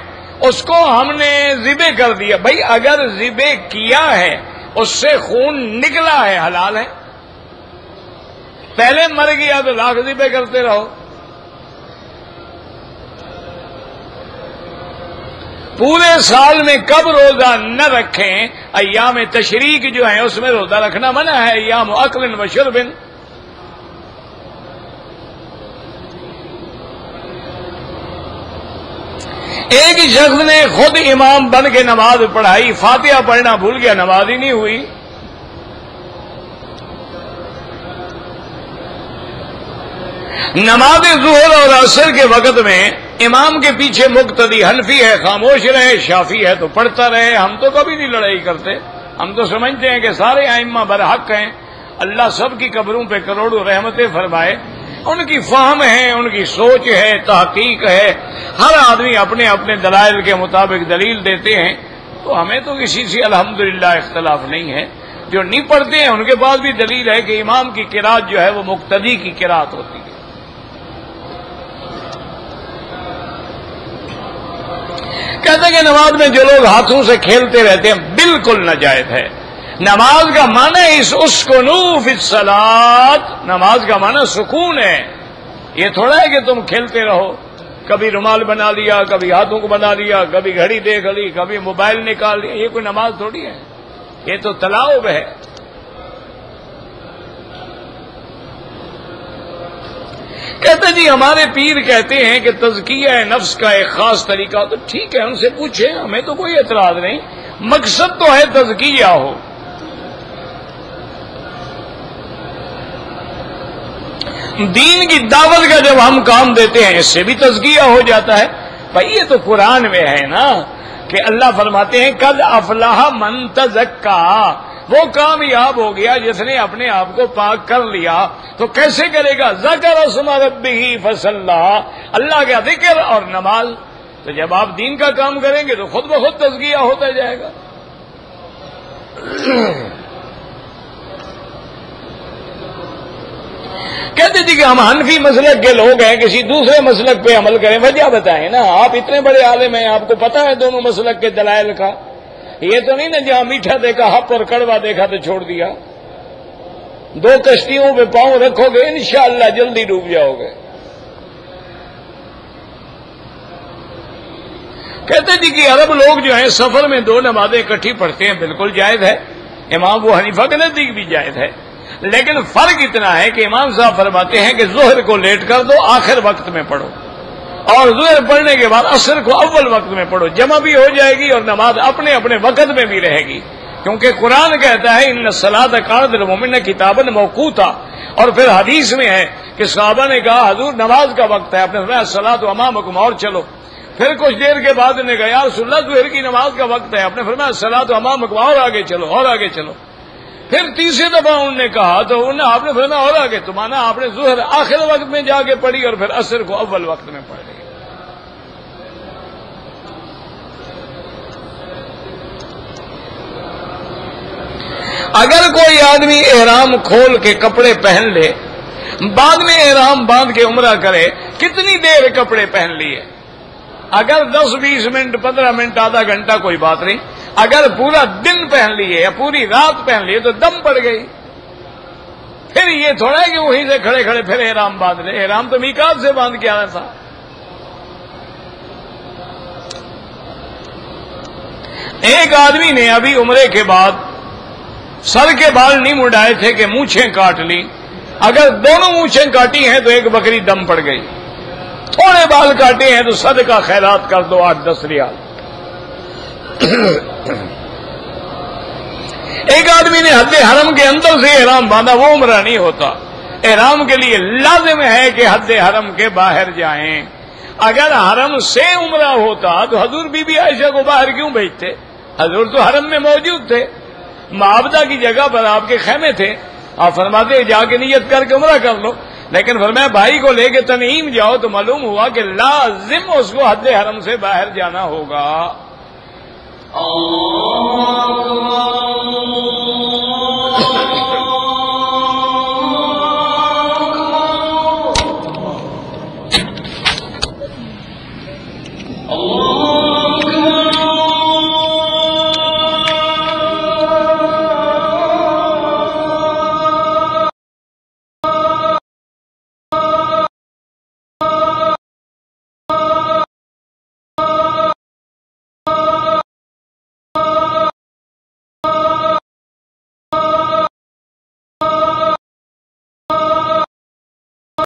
اس کو ہم نے ذبح کر دیا، بھائی اگر ذبح کیا ہے اس سے خون نکلا ہے، حلال ہے، پہلے مر گیا تو لاکھ ذبح کرتے رہو۔ پورے سال میں کب روزہ نہ رکھیں، ایام تشریق جو ہیں اس میں روزہ رکھنا منع ہے، ایام اکل و شرب۔ ایک شخص نے خود امام بن کے نماز پڑھائی، فاتحہ پڑھنا بھول گیا، نماز ہی نہیں ہوئی۔ نماز ظہر اور عصر کے وقت میں امام کے پیچھے مقتدی حنفی ہے خاموش رہے، شافعی ہے تو پڑھتا رہے۔ ہم تو کبھی نہیں لڑائی کرتے، ہم تو سمجھتے ہیں کہ سارے ائمہ برحق ہیں، اللہ سب کی قبروں پہ کروڑوں رحمتیں فرمائے، ان کی فہم ہے، ان کی سوچ ہے، تحقیق ہے، ہر آدمی اپنے اپنے دلائل کے مطابق دلیل دیتے ہیں، تو ہمیں تو کسی سے الحمدللہ اختلاف نہیں ہے۔ جو نہیں پڑھتے ہیں ان کے پاس بھی دلیل ہے کہ امام کی قرات جو ہے وہ مقتدی کی قرات ہوتی ہے۔ کہتے ہیں کہ نماز میں جو لوگ ہاتھوں سے کھیلتے رہتے ہیں بالکل ناجائز ہے۔ نماز کا معنی اسکنوا فی الصلاۃ، نماز کا معنی سکون ہے، یہ تھوڑا ہے کہ تم کھیلتے رہو، کبھی رومال بنا لیا، کبھی ہاتھوں کو بنا لیا، کبھی گھڑی دیکھ لی، کبھی موبائل نکال لیا، یہ کوئی نماز تھوڑی ہے، یہ تو تلاؤب ہے۔ کہتے جی ہمارے پیر کہتے ہیں کہ تزکیہ نفس کا ایک خاص طریقہ، تو ٹھیک ہے ان سے پوچھیں، ہمیں تو کوئی اعتراض نہیں، مقصد تو ہے تزکیہ ہو۔ دین کی دعوت کا جب ہم کام دیتے ہیں اس سے بھی تزکیہ ہو جاتا ہے۔ بھائی یہ تو قرآن میں ہے نا کہ اللہ فرماتے ہیں قد افلح من تزکا، وہ کامیاب ہو گیا جس نے اپنے آپ کو پاک کر لیا۔ تو کیسے کرے گا؟ ذکر اسم ربہ فصلی، اللہ کا ذکر اور نماز۔ تو جب آپ دین کا کام کریں گے تو خود بخود تزکیہ ہوتا جائے گا۔ کہتے تھے کہ ہم حنفی مسلک کے لوگ ہیں، کسی دوسرے مسلک پہ عمل کریں، وجہ بتائیں نا، آپ اتنے بڑے عالم ہیں، آپ کو پتا ہے دونوں مسلک کے دلائل کا۔ یہ تو نہیں نا جہاں میٹھا دیکھا ہپ اور کڑوا دیکھا تو چھوڑ دیا۔ دو کشتیوں پہ پاؤں رکھو گے انشاءاللہ جلدی ڈوب جاؤ گے۔ کہتے تھے کہ عرب لوگ جو ہیں سفر میں دو نمازیں اکٹھی پڑھتے ہیں، بالکل جائز ہے، امام ابو حنیفہ کے نزدیک بھی جائز ہے، لیکن فرق اتنا ہے کہ امام صاحب فرماتے ہیں کہ ظہر کو لیٹ کر دو، آخر وقت میں پڑھو، اور ظہر پڑھنے کے بعد عصر کو اول وقت میں پڑھو، جمع بھی ہو جائے گی اور نماز اپنے اپنے وقت میں بھی رہے گی، کیونکہ قرآن کہتا ہے ان الصلاۃ کانت للمؤمنین کتابا موقوتا، اور پھر حدیث میں ہے کہ صحابہ نے کہا حضور نماز کا وقت ہے، آپ نے فرمایا الصلاۃ امامکم، اور چلو۔ پھر کچھ دیر کے بعد نے کہا یا رسول اللہ ظہر کی نماز کا وقت ہے، آپ نے فرمایا الصلاۃ امامکم، اور آگے چلو اور آگے چلو۔ پھر تیسری دفعہ انہوں نے کہا تو آپ نے فرمایا اور آگے، تو مانا آپ نے ظہر آخر وقت میں جا کے پڑھی اور پھر عصر کو اول وقت میں پڑھ لی۔ اگر کوئی آدمی احرام کھول کے کپڑے پہن لے، بعد میں احرام باندھ کے عمرہ کرے، کتنی دیر کپڑے پہن لیے؟ اگر 10-20 منٹ 15 منٹ آدھا گھنٹہ کوئی بات نہیں، اگر پورا دن پہن لیے یا پوری رات پہن لیے تو دم پڑ گئی۔ پھر یہ تھوڑا ہے کہ وہیں سے کھڑے کھڑے پھر احرام باندھ لے، احرام تو میقات سے باندھ کے آنا تھا۔ ایک آدمی نے ابھی عمرے کے بعد سر کے بال نہیں مڈائے تھے کہ مونچھیں کاٹ لی، اگر دونوں مونچھیں کاٹی ہیں تو ایک بکری دم پڑ گئی، تھوڑے بال کاٹے ہیں تو صدقہ خیرات کر دو 8-10 ریال۔ ایک آدمی نے حد حرم کے اندر سے احرام باندھا، وہ عمرہ نہیں ہوتا، احرام کے لیے لازم ہے کہ حد حرم کے باہر جائیں۔ اگر حرم سے عمرہ ہوتا تو حضور بی بی عائشہ کو باہر کیوں بھیجتے؟ حضور تو حرم میں موجود تھے، معابدہ کی جگہ پر آپ کے خیمے تھے، آپ فرماتے جا کے نیت کر کے عمرہ کر لو، لیکن فرمایا بھائی کو لے کے تنعیم جاؤ تو معلوم ہوا کہ لازم اس کو حد حرم سے باہر جانا ہوگا۔